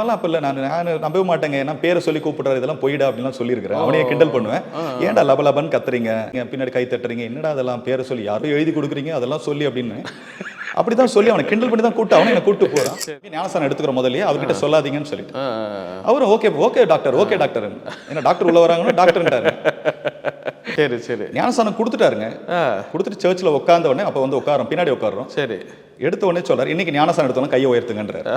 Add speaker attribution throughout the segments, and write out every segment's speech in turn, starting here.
Speaker 1: நான்லாம் அப்போ இல்லை, நான் நம்பவே மாட்டேங்க, நான் பேரை சொல்லி கூப்பிடுறாரு, இதெல்லாம் போயிடா அப்படின்லாம் சொல்லியிருக்கிறேன். அவனையே கிண்டல் பண்ணுவேன், ஏன்டா லபலபன்னு கத்துறீங்க, பின்னாடி கை தட்டுறீங்க, என்னடா அதெல்லாம் பேரை சொல்லி யாரும் எழுதி கொடுக்குறீங்க அதெல்லாம் சொல்லி அப்படின்னு அப்படிதான் சொல்லி அவனை கிண்டல் பண்ணி தான் கூப்பிட்டு அவனை என்ன கூப்பிட்டு போறான். ஞானசானம் எடுத்துக்கிற முதல்லயே அவர்கிட்ட சொல்லாதீங்கன்னு சொல்லிட்டு அவரும் okay okay doctor, okay doctor, என்ன டாக்டர் உள்ள வராங்கன்னா டாக்டர்ன்றாரு.
Speaker 2: சரி சரி,
Speaker 1: ஞானசானம் கொடுத்துட்டாருங்க. கொடுத்துட்டு சர்ச்சில் உட்கார்ந்த உடனே அப்போ வந்து உட்காரோம், பின்னாடி உட்காரோம். சரி, எடுத்த உடனே சொல்றாரு, இன்னைக்கு ஞானசானம் எடுத்தோன்னா கையை உயர்த்துங்கன்றாரு.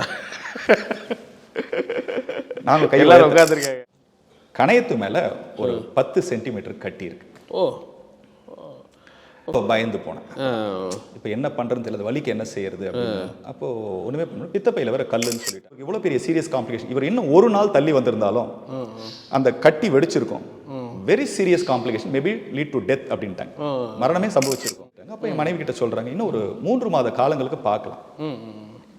Speaker 1: நாங்க கையில உட்காந்துருக்காங்க. கணையத்து மேல ஒரு 10 சென்டிமீட்டர் கட்டி இருக்கு. ஓ, இப்போ பயந்து போனேன். இப்போ என்ன பண்றதுன்னு தெரியல, வலிக்கு என்ன செய்யறது அப்படின்னு. அப்போ ஒண்ணுமே பண்ண, பித்தப்பையில வேற கல்லுன்னு சொல்லிட்டு இவ்வளவு பெரிய சீரியஸ் காம்ப்ளிகேஷன். இவர் இன்னும் ஒரு நாள் தள்ளி வந்திருந்தாலும் அந்த கட்டி வெடிச்சிருக்கும். Very serious complication, maybe lead to death அப்படின்ட்டாங்க, மரணமே சம்பவிச்சிருக்கும். அப்போ என் மனைவி கிட்ட சொல்றாங்க, இன்னும் ஒரு 3 மாத காலங்களுக்கு பார்க்கலாம்,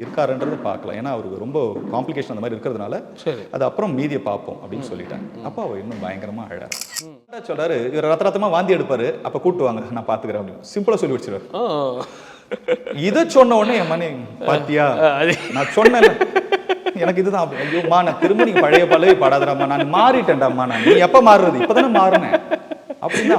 Speaker 1: இருக்காருன்றது பார்க்கலாம், ஏன்னா அவருக்கு ரொம்ப காம்ப்ளிகேஷன் அந்த மாதிரி இருக்கிறதுனால அது அப்புறம் மீதியை பார்ப்போம் அப்படின்னு சொல்லிட்டாங்க. அப்போ அவர் இன்னும் பயங்கரமா அழகாரு. சொல்றாரு, இவர் ரத்தமா வாந்தி எடுப்பாரு, அப்ப கூட்டுவாங்க, நான் பாத்துக்கிறேன் அப்படின்னு சிம்பிளா சொல்லி வச்சிருவாரு. இதை சொன்ன உடனே என் மனைவி, பாத்தியா நான் சொன்னேன், எனக்கு இதுதான், ஐயோம்மா நான் திரும்ப நீங்க பழைய பழவி பாடாதராம்மா, நான் மாறிட்டேன்டாம்மா, நான் நீ எப்ப மாறுறது, இப்பதானே மாறினேன் அப்படின்னா.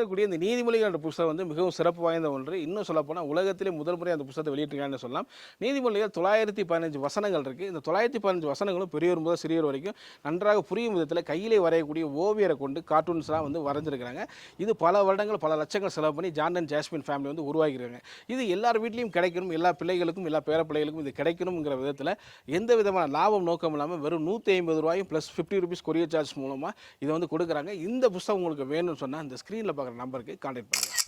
Speaker 3: கூடிய இந்த நீதிமொழிகள் என்ற புத்தகம் வந்து மிகவும் சிறப்பு வாய்ந்த ஒன்று. இன்னும் சொல்ல போனால் உலகத்திலே முதல் முறை அந்த புத்தகத்தை வெளியிட்டிருக்காங்கன்னு சொல்லலாம். நீதிமொழிகள் 915 வசனங்கள் இருக்குது. இந்த 915 வசனங்களும் பெரியவர் முதல் சிறியவர் வரைக்கும் நன்றாக புரியும் விதத்தில் கையிலே வரையக்கூடிய ஓவியரை கொண்டு கார்ட்டூன்ஸ்லாம் வந்து வரைஞ்சிருக்கிறாங்க. இது பல வருடங்கள் பல லட்சங்கள் செலவு பண்ணி ஜான் அண்ட் ஜாஸ்மின் ஃபேமிலி வந்து உருவாக்கியிருக்காங்க. இது எல்லார் வீட்லையும் கிடைக்கணும், எல்லா பிள்ளைகளுக்கும் எல்லா பேர பிள்ளைகளுக்கும் இது கிடைக்கணுங்கிற விதத்தில் எந்த விதமான லாபம் நோக்கம் இல்லாமல் வெறும் 150 ரூபாயும் ப்ளஸ் 50 rupees கொரியர் சார்ஜ் மூலமாக இதை வந்து கொடுக்குறாங்க. இந்த புத்தகம் உங்களுக்கு வேணும்னு சொன்னால் இந்த ஸ்க்ரீனில் பார்க்குற நம்பருக்கு கான்டாக்ட் பண்ணுங்கள்.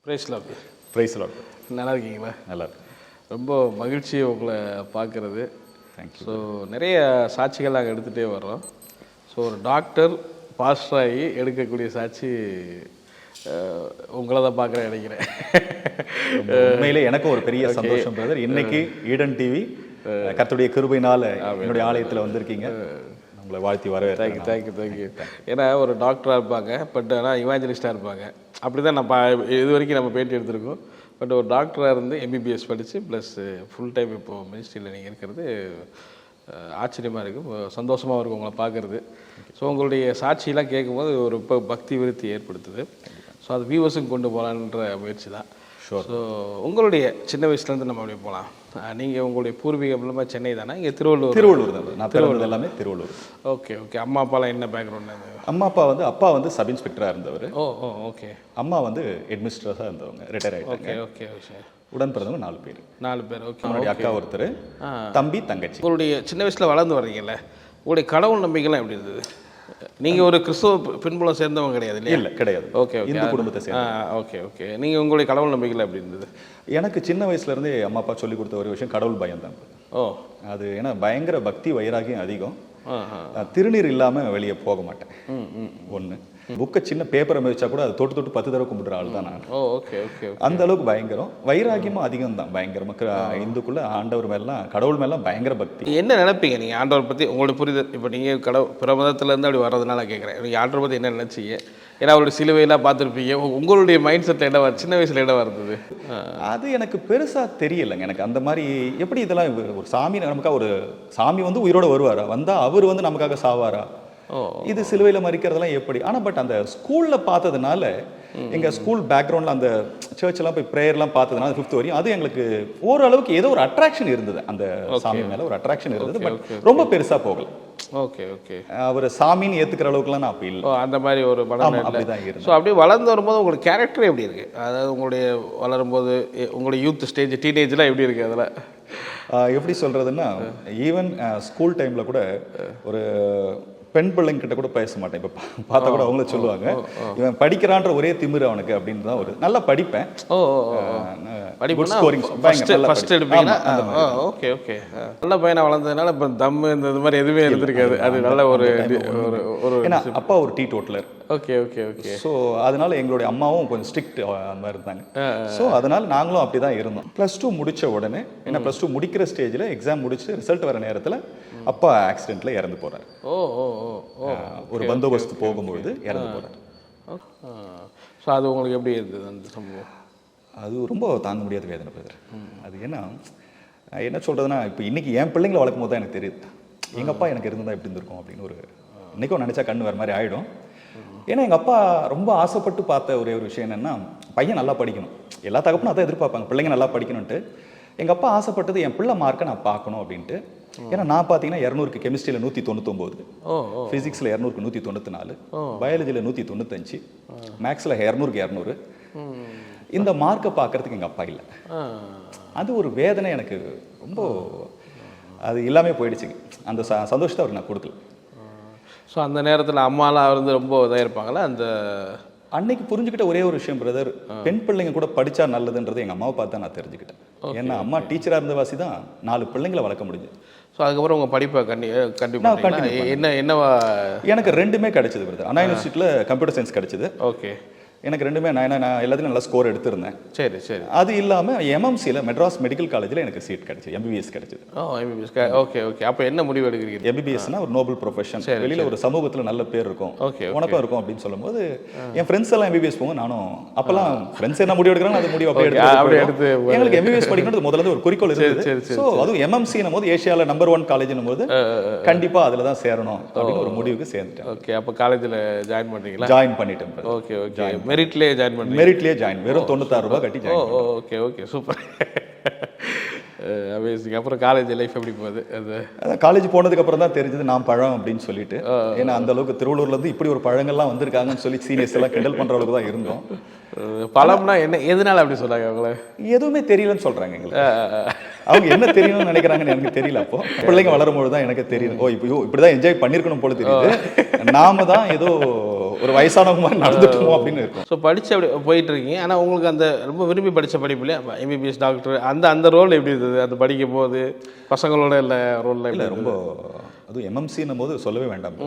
Speaker 3: Praise lord.
Speaker 1: Praise lord.
Speaker 3: நல்லா இருக்கீங்களா?
Speaker 1: நல்லா இருக்கு.
Speaker 3: ரொம்ப மகிழ்ச்சி உங்களை பார்க்குறது.
Speaker 1: தேங்க்யூ.
Speaker 3: ஸோ நிறைய சாட்சிகள் நாங்கள் எடுத்துகிட்டே வர்றோம். ஸோ ஒரு டாக்டர் பாஸ்டர் ஆகி எடுக்கக்கூடிய சாட்சி உங்களை தான் பார்க்குறேன் நினைக்கிறேன்.
Speaker 1: உண்மையிலே எனக்கும் ஒரு பெரிய சந்தோஷம் பிரதர். இன்னைக்கு ஈடன் டிவி கர்த்தருடைய கிருபையினால என்னுடைய ஆலயத்தில் வந்திருக்கீங்க. உங்களை வாழ்த்தி வர.
Speaker 3: தேங்க்யூ. ஏன்னா ஒரு டாக்டராக இருப்பாங்க, பட் ஆனால் இவாஞ்சலிஸ்டாக இருப்பாங்க. அப்படி தான் நம்ம இது வரைக்கும் நம்ம பேட்டி எடுத்திருக்கோம். பட் ஒரு டாக்டராக இருந்து எம்பிபிஎஸ் படித்து ப்ளஸ் ஃபுல் டைம் இப்போது மினிஸ்ட்ரியில் நீங்கள் இருக்கிறது ஆச்சரியமாக இருக்கும், சந்தோஷமாக இருக்கும் உங்களை பார்க்குறது. ஸோ உங்களுடைய சாட்சியெல்லாம் கேட்கும்போது ஒரு இப்போ பக்தி விருத்தி ஏற்படுத்துது. ஸோ அது வியூவர்ஸும் கொண்டு போகலான்ற முயற்சி தான். ஸோ உங்களுடைய சின்ன வயசுலேருந்து நம்ம அப்படியே போகலாம். நீங்கள் உங்களுடைய பூர்வீகம் மூலமாக சென்னை தானே? இங்கே திருவள்ளூர்
Speaker 1: தான். நான் திருவள்ளூர் எல்லாமே திருவள்ளூர்.
Speaker 3: ஓகே. அம்மா அப்பாலாம் என்ன பேக்ரவுண்ட்?
Speaker 1: அம்மா அப்பா வந்து சப் இன்ஸ்பெக்டராக இருந்தவர்.
Speaker 3: ஓகே.
Speaker 1: அம்மா வந்து ஹெட்மிஸ்ட்ரஸாக இருந்தவங்க, ரிட்டையர் ஆகிட்டாங்க.
Speaker 3: ஓகே.
Speaker 1: உடன் பிறந்தவங்க 4 பேர்.
Speaker 3: ஓகே.
Speaker 1: அவனுடைய அக்கா ஒருத்தர், தம்பி, தங்கச்சி.
Speaker 3: உங்களுடைய சின்ன வயசில் வளர்ந்து வர்றீங்கல்ல, உங்களுடைய கடவுள் நம்பிக்கைலாம் எப்படி இருந்தது? நீங்கள் ஒரு கிறிஸ்துவ பின்புலம் சேர்ந்தவங்க கிடையாது இல்லையா?
Speaker 1: இல்லை, கிடையாது.
Speaker 3: ஓகே.
Speaker 1: இந்து குடும்பத்தை சேர்ந்து.
Speaker 3: ஓகே. நீங்கள் உங்களுடைய கடவுள் நம்பிக்கைலாம் எப்படி இருந்தது?
Speaker 1: எனக்கு சின்ன வயசுலேருந்தே அம்மா அப்பா சொல்லி கொடுத்த ஒரு விஷயம் கடவுள் பயம் தான். அது ஏன்னா பயங்கர பக்தி வைராகியம் அதிகம். திருநீர் இல்லாமல் வெளியே போக மாட்டேன். ஒன்று புக்கை சின்ன பேப்பரை மிதிச்சா கூட அதை தொட்டு 10 தடவை கும்பிடுற ஆள் தான் நான்.
Speaker 3: ஓகே.
Speaker 1: அந்த அளவுக்கு பயங்கரம், வைராகியமும் அதிகம் தான். பயங்கரமாக இந்துக்குள்ள ஆண்டவர் மேலாம் கடவுள் மேலாம் பயங்கர பக்தி.
Speaker 3: என்ன நினைப்பீங்க நீங்கள் ஆண்டவர் பற்றி? உங்களுடைய புரிதல் இப்போ நீங்கள் பிற மதத்துலேருந்து அப்படி வர்றதுனால கேட்குறேன், நீங்கள் ஆண்டவர் பற்றி என்ன நினச்சிங்க? ஏன்னா அவருடைய சிலுவையெல்லாம் பார்த்துருப்பீங்க. உங்களுடைய மைண்ட் செட்டில் என்ன சின்ன வயசில் என்ன வருது?
Speaker 1: அது எனக்கு பெருசாக தெரியலைங்க. எனக்கு அந்த மாதிரி எப்படி இதெல்லாம் ஒரு சாமி நமக்காக, ஒரு சாமி வந்து உயிரோடு வருவாரா, வந்தால் அவர் வந்து நமக்காக சாவாரா, இது சிலுவையில் மறிக்கிறதெல்லாம் எப்படி? ஆனால் பட் அந்த ஸ்கூலில் பார்த்ததுனால, எங்கள் ஸ்கூல் பேக்ரவுண்டில் அந்த சர்ச்செல்லாம் போய் ப்ரேயர்லாம் பார்த்ததுனால 5th வரையும் அது எங்களுக்கு ஓரளவுக்கு ஏதோ ஒரு அட்ராக்ஷன் இருந்தது. அந்த சாமி மேலே ஒரு அட்ராக்ஷன் இருந்தது. பட் ரொம்ப பெருசாக போகல.
Speaker 3: ஓகே.
Speaker 1: அவர் சாமின்னு ஏற்றுக்கிற அளவுக்குலாம் நான் அப்படி இல்லை.
Speaker 3: அந்த மாதிரி ஒரு படம்
Speaker 1: அப்படிதான் இருக்கு.
Speaker 3: ஸோ அப்படியே வளர்ந்து வரும்போது உங்களோட கேரக்டர் எப்படி இருக்குது? அதாவது உங்களுடைய வளரும்போது உங்களுடைய யூத் ஸ்டேஜ், டீனேஜ்லாம் எப்படி இருக்குது? அதில்
Speaker 1: எப்படி சொல்கிறதுன்னா, ஈவன் ஸ்கூல் டைமில் கூட ஒரு பெண் பிள்ளைங்கிட்ட கூட பேச மாட்டேன். இப்போ பார்த்தா கூட அவங்கள சொல்லுவாங்க, இவன் படிக்கிறான்ற ஒரே திமிரு அவனுக்கு அப்படின்னு தான். ஒரு நல்லா படிப்பேன்.
Speaker 3: ஓகே. நல்ல பையனா வளர்ந்ததுனால இப்போ தம்மு இந்த மாதிரி எதுவுமே இருந்திருக்காது. அது நல்ல ஒரு
Speaker 1: ஏன்னா அப்பா ஒரு tea totaller,
Speaker 2: okay okay okay.
Speaker 1: So அதனால எங்களுடைய அம்மாவும் கொஞ்சம் ஸ்ட்ரிக்ட் அந்த மாதிரி இருந்தாங்க. ஸோ அதனால நாங்களும் அப்படி தான் இருந்தோம். +2 முடித்த உடனே ஏன்னா +2 முடிக்கிற ஸ்டேஜில் எக்ஸாம் முடிச்சு ரிசல்ட் வர நேரத்தில் அப்பா ஆக்சிடென்ட்டில் இறந்து போகிறார்.
Speaker 2: ஓ ஓ ஓ ஓ.
Speaker 1: ஒரு பந்தோபஸ்து போகும்பொழுது இறந்து போகிறார்.
Speaker 2: ஸோ அது உங்களுக்கு எப்படி இருந்தது அந்த சம்பவம்?
Speaker 1: அது ரொம்ப தாங்க முடியாத வேதனை பிரதர். அது ஏன்னா என்ன சொல்கிறதுனா இப்போ இன்றைக்கி என் பிள்ளைங்களை வளர்க்கும் போது தான் எனக்கு தெரியுது எங்கள் அப்பா எனக்கு இருந்திருந்தா எப்படி இருந்திருக்கும் அப்படின்னு. ஒரு இன்றைக்கும் நினச்சா கண்ணு வர மாதிரி ஆகிடும். ஏன்னா எங்கள் அப்பா ரொம்ப ஆசைப்பட்டு பார்த்த ஒரே ஒரு விஷயம் என்னென்னா பையன் நல்லா படிக்கணும். எல்லா தகப்பனும் அதான் எதிர்பார்ப்பாங்க, பிள்ளைங்க நல்லா படிக்கணும்ன்ட்டு. எங்கள் அப்பா ஆசைப்பட்டது என் பிள்ளை மார்க்கை நான் பார்க்கணும் அப்படின்ட்டு. ஏன்னா நான் பார்த்தீங்கன்னா 200க்கு கெமிஸ்ட்ரியில் 199, ஃபிசிக்ஸில் 200க்கு 194, பயாலஜியில் 195, மேக்ஸில் 200க்கு 200. இந்த மார்க்கை பார்க்கறதுக்கு எங்கள் அப்பா இல்லை. அது ஒரு வேதனை எனக்கு ரொம்ப. அது எல்லாமே போயிடுச்சுங்க. அந்த சந்தோஷத்தை அவருக்கு நான் கொடுக்கல.
Speaker 2: ஸோ அந்த நேரத்தில் அம்மாலாம் வந்து ரொம்ப இதாக இருப்பாங்களா? அந்த
Speaker 1: அன்னைக்கு புரிஞ்சுக்கிட்ட ஒரே ஒரு விஷயம் பிரதர், பெண் பிள்ளைங்க கூட படித்தா நல்லதுன்றது எங்கள் அம்மாவை பார்த்து தான் நான் தெரிஞ்சுக்கிட்டேன். ஏன்னா அம்மா டீச்சராக இருந்த வாசி தான் 4 பிள்ளைங்களை வளர்க்க முடிஞ்சது.
Speaker 2: ஸோ அதுக்கப்புறம் உங்கள் படிப்பை கண்டிப்பாக என்னவா?
Speaker 1: எனக்கு 2மே கிடைச்சது பிரதர். அண்ணா யூனிவர்சிட்டியில் கம்ப்யூட்டர் சயின்ஸ் கிடைச்சது.
Speaker 2: ஓகே.
Speaker 1: எனக்கு 2மே நான் எல்லாத்துலையும் நல்லா ஸ்கோர் எடுத்திருந்தேன்.
Speaker 2: சரி சரி.
Speaker 1: அது இல்லாமல் எம்எம்சியில் மெட்ராஸ் மெடிக்கல் காலேஜில் எனக்கு சீட் கிடைச்சது, எம்பிபிஎஸ் கிடைச்சது.
Speaker 2: எம்பிபிஎஸ். Okay okay. அப்போ என்ன முடிவு எடுக்கிறீங்க?
Speaker 1: எம்பிபிஎஸ்னா ஒரு நோபல் ப்ரொஃபஷன், வெளியில் ஒரு சமூகத்தில் நல்ல பேர் இருக்கும்,
Speaker 2: ஓகே
Speaker 1: உனக்கும் இருக்கும் அப்படின்னு சொல்லும்போது என் ஃப்ரெண்ட்ஸ் எல்லாம் எம்பிபிஎஸ் போங்க, நானும் அப்போல்லாம் ஃப்ரெண்ட்ஸ் என்ன முடிவு எடுக்கிறாங்க அது முடிவு அப்படியே எடுத்து எங்களுக்கு எம்பிபிஎஸ் படிக்கணும் முதல்ல ஒரு குறிக்கோள் இருந்தது. ஸோ அதுவும் எம்எம்சின்னும் போது ஏஷியாவில் நம்பர் 1 காலேஜ்னும் போது கண்டிப்பாக அதில் தான் சேரணும் அப்படின்னு ஒரு முடிவுக்கு சேர்ந்துட்டேன்.
Speaker 2: ஓகே. அப்போ காலேஜில் ஜாயின் பண்ணிட்டீங்களா?
Speaker 1: ஜாயின் பண்ணிட்டேன்.
Speaker 2: Okay okay. மெரிட்லேயே ஜாயின் பண்ணி
Speaker 1: மெரிட்லேயே ஜாயின், வெறும் 96 ரூபாய் கட்டி join.
Speaker 2: Okay okay super. Amazing. அப்புறம் காலேஜ் லைஃப் எப்படி போகுது?
Speaker 1: அதான் காலேஜ் போனதுக்கு அப்புறம் தான் தெரிஞ்சது நான் பழம் அப்படின்னு சொல்லிட்டு. ஏன்னா அந்த அளவுக்கு திருவள்ளூர்லேருந்து இப்படி ஒரு பழங்கள்லாம் வந்திருக்காங்கன்னு சொல்லி சீனியர்ஸ் எல்லாம் கிண்டல் பண்ணுற அளவுக்கு தான் இருந்தோம்.
Speaker 2: பழம்னா என்ன, எதனால அப்படி சொல்றாங்க அவங்கள?
Speaker 1: எதுவுமே தெரியலன்னு சொல்றாங்க எங்களுக்கு. அவங்க என்ன தெரியணும்னு நினைக்கிறாங்கன்னு எனக்கு தெரியல. அப்போ பிள்ளைங்க வளரும்போது தான் எனக்கு தெரியுது, ஓ இப்போ இப்படிதான் என்ஜாய் பண்ணிருக்கணும் போல தெரியுது, நாம தான் ஏதோ ஒரு வயசானவங்க மாதிரி நடந்துட்டோமோ அப்படின்னு இருக்கும்.
Speaker 2: ஸோ படிச்சு அப்படி போயிட்டு இருக்கீங்க. ஆனால் உங்களுக்கு அந்த ரொம்ப விரும்பி படித்த படிப்பு இல்லையா, எம்பிபிஎஸ் டாக்டர், அந்த ரோல் எப்படி இருந்தது? அது படிக்கும் போது பசங்களோட இல்லை ரோலில்
Speaker 1: இல்லை ரொம்ப, அதுவும் எம்எம்சின்னும் போது சொல்லவே வேண்டாம்.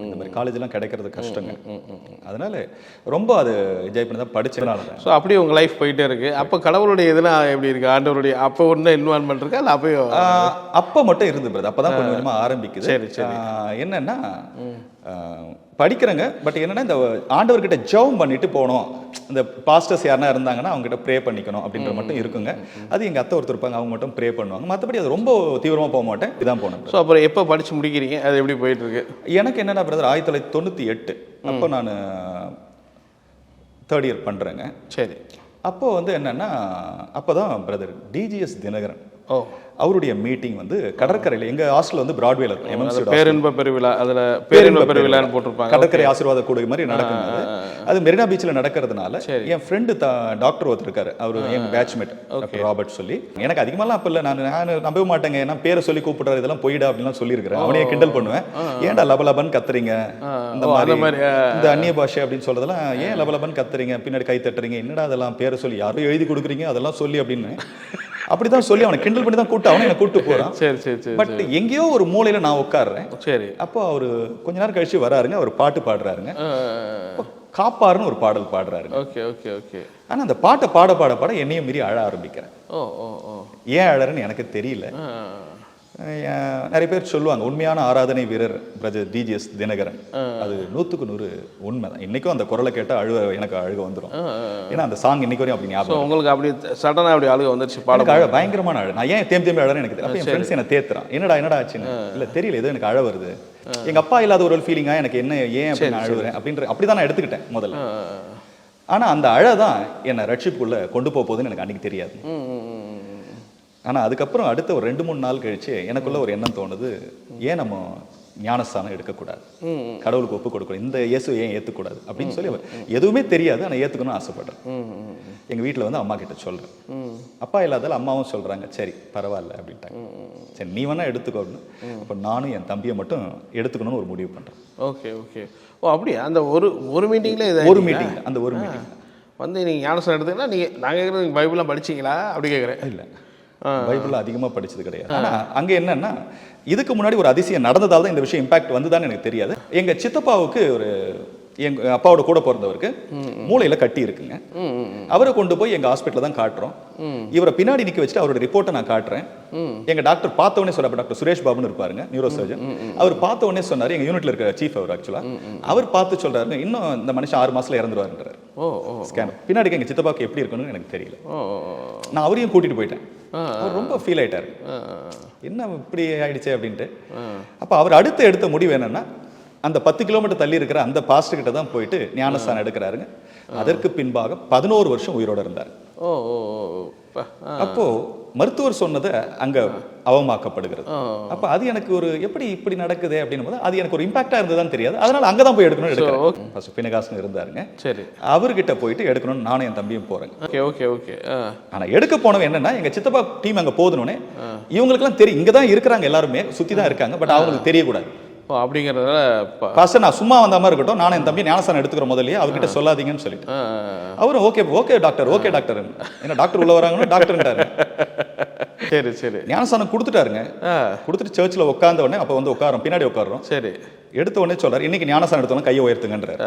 Speaker 1: இந்த மாதிரி காலேஜெலாம் கிடைக்கிறது கஷ்டங்க. அதனால ரொம்ப அது என்ஜாய் பண்ணி தான் படிச்சதுனால.
Speaker 2: ஸோ அப்படியே உங்கள் லைஃப் போயிட்டே இருக்கு. அப்போ கடவுளுடைய இதெல்லாம் எப்படி இருக்கு? ஆண்டவருடைய அப்போ ஒன்றும் இன்வால்மெண்ட் இருக்கா இல்லை?
Speaker 1: அப்போ மட்டும் இருந்து பிரதர், அப்போ தான் கொஞ்சம் கொஞ்சமாக ஆரம்பிக்குது.
Speaker 2: சரி சரி.
Speaker 1: என்னன்னா படிக்கிறேங்க, பட் என்னன்னா இந்த ஆண்டவர்கிட்ட ஜெபம் பண்ணிட்டு போகணும், இந்த பாஸ்டர்ஸ் யாருன்னா இருந்தாங்கன்னா அவங்ககிட்ட ப்ரே பண்ணிக்கணும் அப்படின்ற மட்டும் இருக்குங்க. அது எங்கள் அத்தை ஒருத்தர் இருப்பாங்க, அவங்க மட்டும் ப்ரே பண்ணுவாங்க. மற்றபடி அது ரொம்ப தீவிரமாக போக மாட்டேன். இதான் போனேன்.
Speaker 2: ஸோ அப்புறம் எப்போ படித்து முடிக்கிறீங்க? அது எப்படி போயிட்டு இருக்கு?
Speaker 1: எனக்கு என்னென்னா பிரதர் 1998 அப்போ நான் 3rd இயர் பண்ணுறேங்க.
Speaker 2: சரி.
Speaker 1: அப்போது வந்து என்னென்னா அப்போ தான் பிரதர் டிஜிஎஸ் தினகரன் அவருடைய மீட்டிங் வந்து கடற்கரையில், எங்கள் ஹாஸ்டல் வந்து பிராட்வேல இருக்கும், எம்எம்சி
Speaker 2: பேரின்ப பெருவிழா, அதில் பேரின்ப பெருவிழான்னு போட்டிருப்பாங்க.
Speaker 1: கடற்கரை ஆசீர்வாத கூடை மாதிரி நடக்குது. அது மெரினா பீச்சில் நடக்கிறதுனால என் ஃப்ரெண்டு டாக்டர் ஒருத்தர் இருக்காரு, அவர் என் பேட்ச்மேட் டாக்டர் ராபர்ட் சொல்லி. எனக்கு அதிகமாலாம் அப்போ இல்லை, நான் நம்பவே மாட்டேங்க, ஏன்னா பேரை சொல்லி கூப்பிடுறாரு, இதெல்லாம் போயிடா அப்படின்லாம் சொல்லியிருக்கிறேன். அவனையே கிண்டல் பண்ணுவேன், ஏன்டா லபலபன் கத்துறீங்க, இந்த மாதிரி இந்த அந்நிய பாஷை அப்படின்னு சொல்றதெல்லாம், ஏன் லபலபன் கத்துறீங்க, பின்னாடி கை தட்டுறீங்க, என்னடா அதெல்லாம் பேரை சொல்லி யாரும் எழுதி கொடுக்குறீங்க, அதெல்லாம் சொல்லி அப்படின்னு அப்படிதான் சொல்லி அவனை கிண்டல் பண்ணி தான் கூப்பிட்டு அவனை கூப்பிட்டு போறான்.
Speaker 2: சரி சரி சரி.
Speaker 1: பட் எங்கேயோ ஒரு மூலையில நான் உட்காடுறேன்.
Speaker 2: சரி.
Speaker 1: அப்போ அவரு கொஞ்ச நேரம் கழிச்சு வராருங்க, அவர் பாட்டு பாடுறாருங்க, காப்பாருன்னு ஒரு பாடல் பாடுறாருங்க.
Speaker 2: Okay okay okay.
Speaker 1: ஆனா அந்த பாட்டை பாட பாட பாட என்னையும் மீறி அழ ஆரம்பிக்கிறேன்.
Speaker 2: ஓ ஓ ஓ.
Speaker 1: ஏன் அழறன்னு எனக்கு தெரியல. நிறைய பேர் சொல்லுவாங்க உண்மையான ஆராதனை வீரர் பிரதர் டிஜிஎஸ் தினகரன், அது 100க்கு 100 உண்மைதான். இன்னைக்கும் அந்த குரலை கேட்டால் எனக்கு அழுக வந்துடும். ஏன்னா அந்த சாங் இன்னைக்கு வரையும் அப்படி ஞாபகம்.
Speaker 2: உங்களுக்கு அப்படி சடனாக அப்படி அழுக வந்துருச்சு?
Speaker 1: பாட அழ பயங்கரமான அழகு. நான் ஏன் தேம்பி அழறேன்னு எனக்கு தெரியல. என் ஃப்ரெண்ட்ஸ் என்ன தேத்துறான், என்னடா ஆச்சுன்னு. இல்லை தெரியல, ஏதோ எனக்கு அழ வருது. எங்க அப்பா இல்லாத ஒரு ஃபீலிங்கா எனக்கு என்ன, ஏன் அப்படி நான் அழுகுறேன் அப்படின்ற அப்படிதான் நான் எடுத்துக்கிட்டேன் முதல்ல. ஆனா அந்த அழதான் என்னை ரட்சிப்புக்குள்ள கொண்டு போகுதுன்னு எனக்கு அன்னைக்கு தெரியாது. ஆனால் அதுக்கப்புறம் அடுத்த ஒரு 2-3 நாள் கழிச்சு எனக்குள்ள ஒரு எண்ணம் தோணுது, ஏன் நம்ம ஞானஸ்தானம் எடுக்கக்கூடாது, கடவுளுக்கு ஒப்பு கொடுக்கணும், இந்த இயேசு ஏன் ஏற்றுக்கூடாது அப்படின்னு சொல்லி எதுவுமே தெரியாது, ஆனால் ஏற்றுக்கணும்னு ஆசைப்படுறேன். எங்கள் வீட்டில் வந்து அம்மா கிட்ட சொல்கிறேன். அப்பா இல்லாதால அம்மாவும் சொல்கிறாங்க, சரி பரவாயில்ல அப்படின்ட்டாங்க. சரி நீ வேணா எடுத்துக்கோன்னு. அப்போ நானும் என் தம்பியை மட்டும் எடுத்துக்கணும்னு ஒரு முடிவு பண்ணுறேன்.
Speaker 2: Okay okay. ஓ அப்படியே அந்த ஒரு மீட்டிங்கில்
Speaker 1: ஒரு மீட்டிங் அந்த ஒரு மீட்டிங்
Speaker 2: வந்து நீங்கள் ஞானஸ்தானம் எடுத்தீங்கன்னா நாங்கள் கேட்குறது நீங்கள் பைபிள்லாம் படிச்சிங்களா அப்படி கேட்குறேன்.
Speaker 1: இல்லை, பைபிள் அதிகமாக படிச்சது கிடையாது. ஆனால் அங்கே என்னன்னா இதுக்கு முன்னாடி ஒரு அதிசயம் நடந்ததால் தான் இந்த விஷயம் இம்பாக்ட் வந்துதான்னு எனக்கு தெரியாது. எங்கள் சித்தப்பாவுக்கு ஒரு எங்க அப்பாவோட கூட பிறந்தவருக்கு மூளையில கட்டி இருக்குங்க. அவரை கொண்டு போய் எங்க ஹாஸ்பிட்டல்ல தான் காட்டுறோம். இவரை பின்னாடி நிக்க வச்சுட்டு அவரோட ரிப்போர்ட்டை நான் காட்டுறேன். எங்க டாக்டர் பார்த்த உடனே சொல்ல, டாக்டர் சுரேஷ் பாபுன்னு இருப்பாருங்க, நியூரோ சர்ஜன். அவர் பார்த்த உடனே சொன்னாரு, எங்க யூனிட்ல இருக்க சீஃப் அவர் ஆக்சுவலா, அவர் பார்த்து சொல்றாரு இன்னும் இந்த மனுஷன் 6 மாசத்துல இறந்துருவாருன்றாரு. ஸ்கேன் பின்னாடி எங்க சித்தப்பாக்கு எப்படி இருக்கணும்னு எனக்கு தெரியல. நான் அவரையும் கூட்டிட்டு போயிட்டேன். அவர் ரொம்ப ஃபீல் ஆயிட்டாரு, என்ன இப்படி ஆயிடுச்சு அப்படின்ட்டு. அப்ப அவர் எடுத்த முடிவு என்னன்னா, அந்த 10 கிலோமீட்டர் தள்ளி இருக்கிற அந்த பாஸ்டர் கிட்ட தான் போயிட்டு ஞானஸ்தானம் எடுக்கிறாருங்க. அதற்கு பின்பாக 11 வருஷம் உயிரோட இருந்தார். அப்போ மருத்துவர் சொன்னதை அங்க அவமாக்கப்படுகிறது. அப்ப அது எனக்கு ஒரு எப்படி இப்படி நடக்குது அப்படின்னும் போது அது எனக்கு ஒரு இம்பாக்டா இருந்ததுதான் தெரியாது. அதனால அங்கதான் போய் எடுக்கணும்னு எடுக்கிறேன். பினகாசன் இருந்தாருங்க, சரி, அவர்கிட்ட போயிட்டு எடுக்கணும்னு நானும் என் தம்பியும் போறேன். ஆனா எடுக்க போனவன் என்னன்னா, எங்க சித்தப்பா டீம் அங்க போதுனோடனே இவங்களுக்கு எல்லாம் தெரியும், இங்கதான் இருக்கிறாங்க, எல்லாருமே சுத்தி தான் இருக்காங்க, பட் அவங்களுக்கு தெரியக்கூடாது
Speaker 2: அப்படிங்கிறதுனால
Speaker 1: பாஸ்டர் நான் சும்மா வந்த மாதிரி இருக்கட்டும், நானும் என் தம்பி ஞானஸ்தானம் எடுத்துக்கிறோம் முதல்லயே, அவர்கிட்ட சொல்லாதீங்கன்னு சொல்லிட்டு. அவரும் ஓகே டாக்டர் என்ன டாக்டர் உள்ள வராங்கன்னு டாக்டர்ன்றாரு.
Speaker 2: சரி சரி
Speaker 1: ஞானஸ்தானம் கொடுத்துட்டாருங்க. கொடுத்துட்டு சர்ச்சில் உட்கார்ந்த உடனே அப்போ வந்து உட்காரோம், பின்னாடி உட்காரோம். சரி, எடுத்த உடனே சொல்றாரு, இன்னைக்கு ஞானஸ்தானம் எடுத்தோம் கையை உயர்த்துங்கன்றாரு.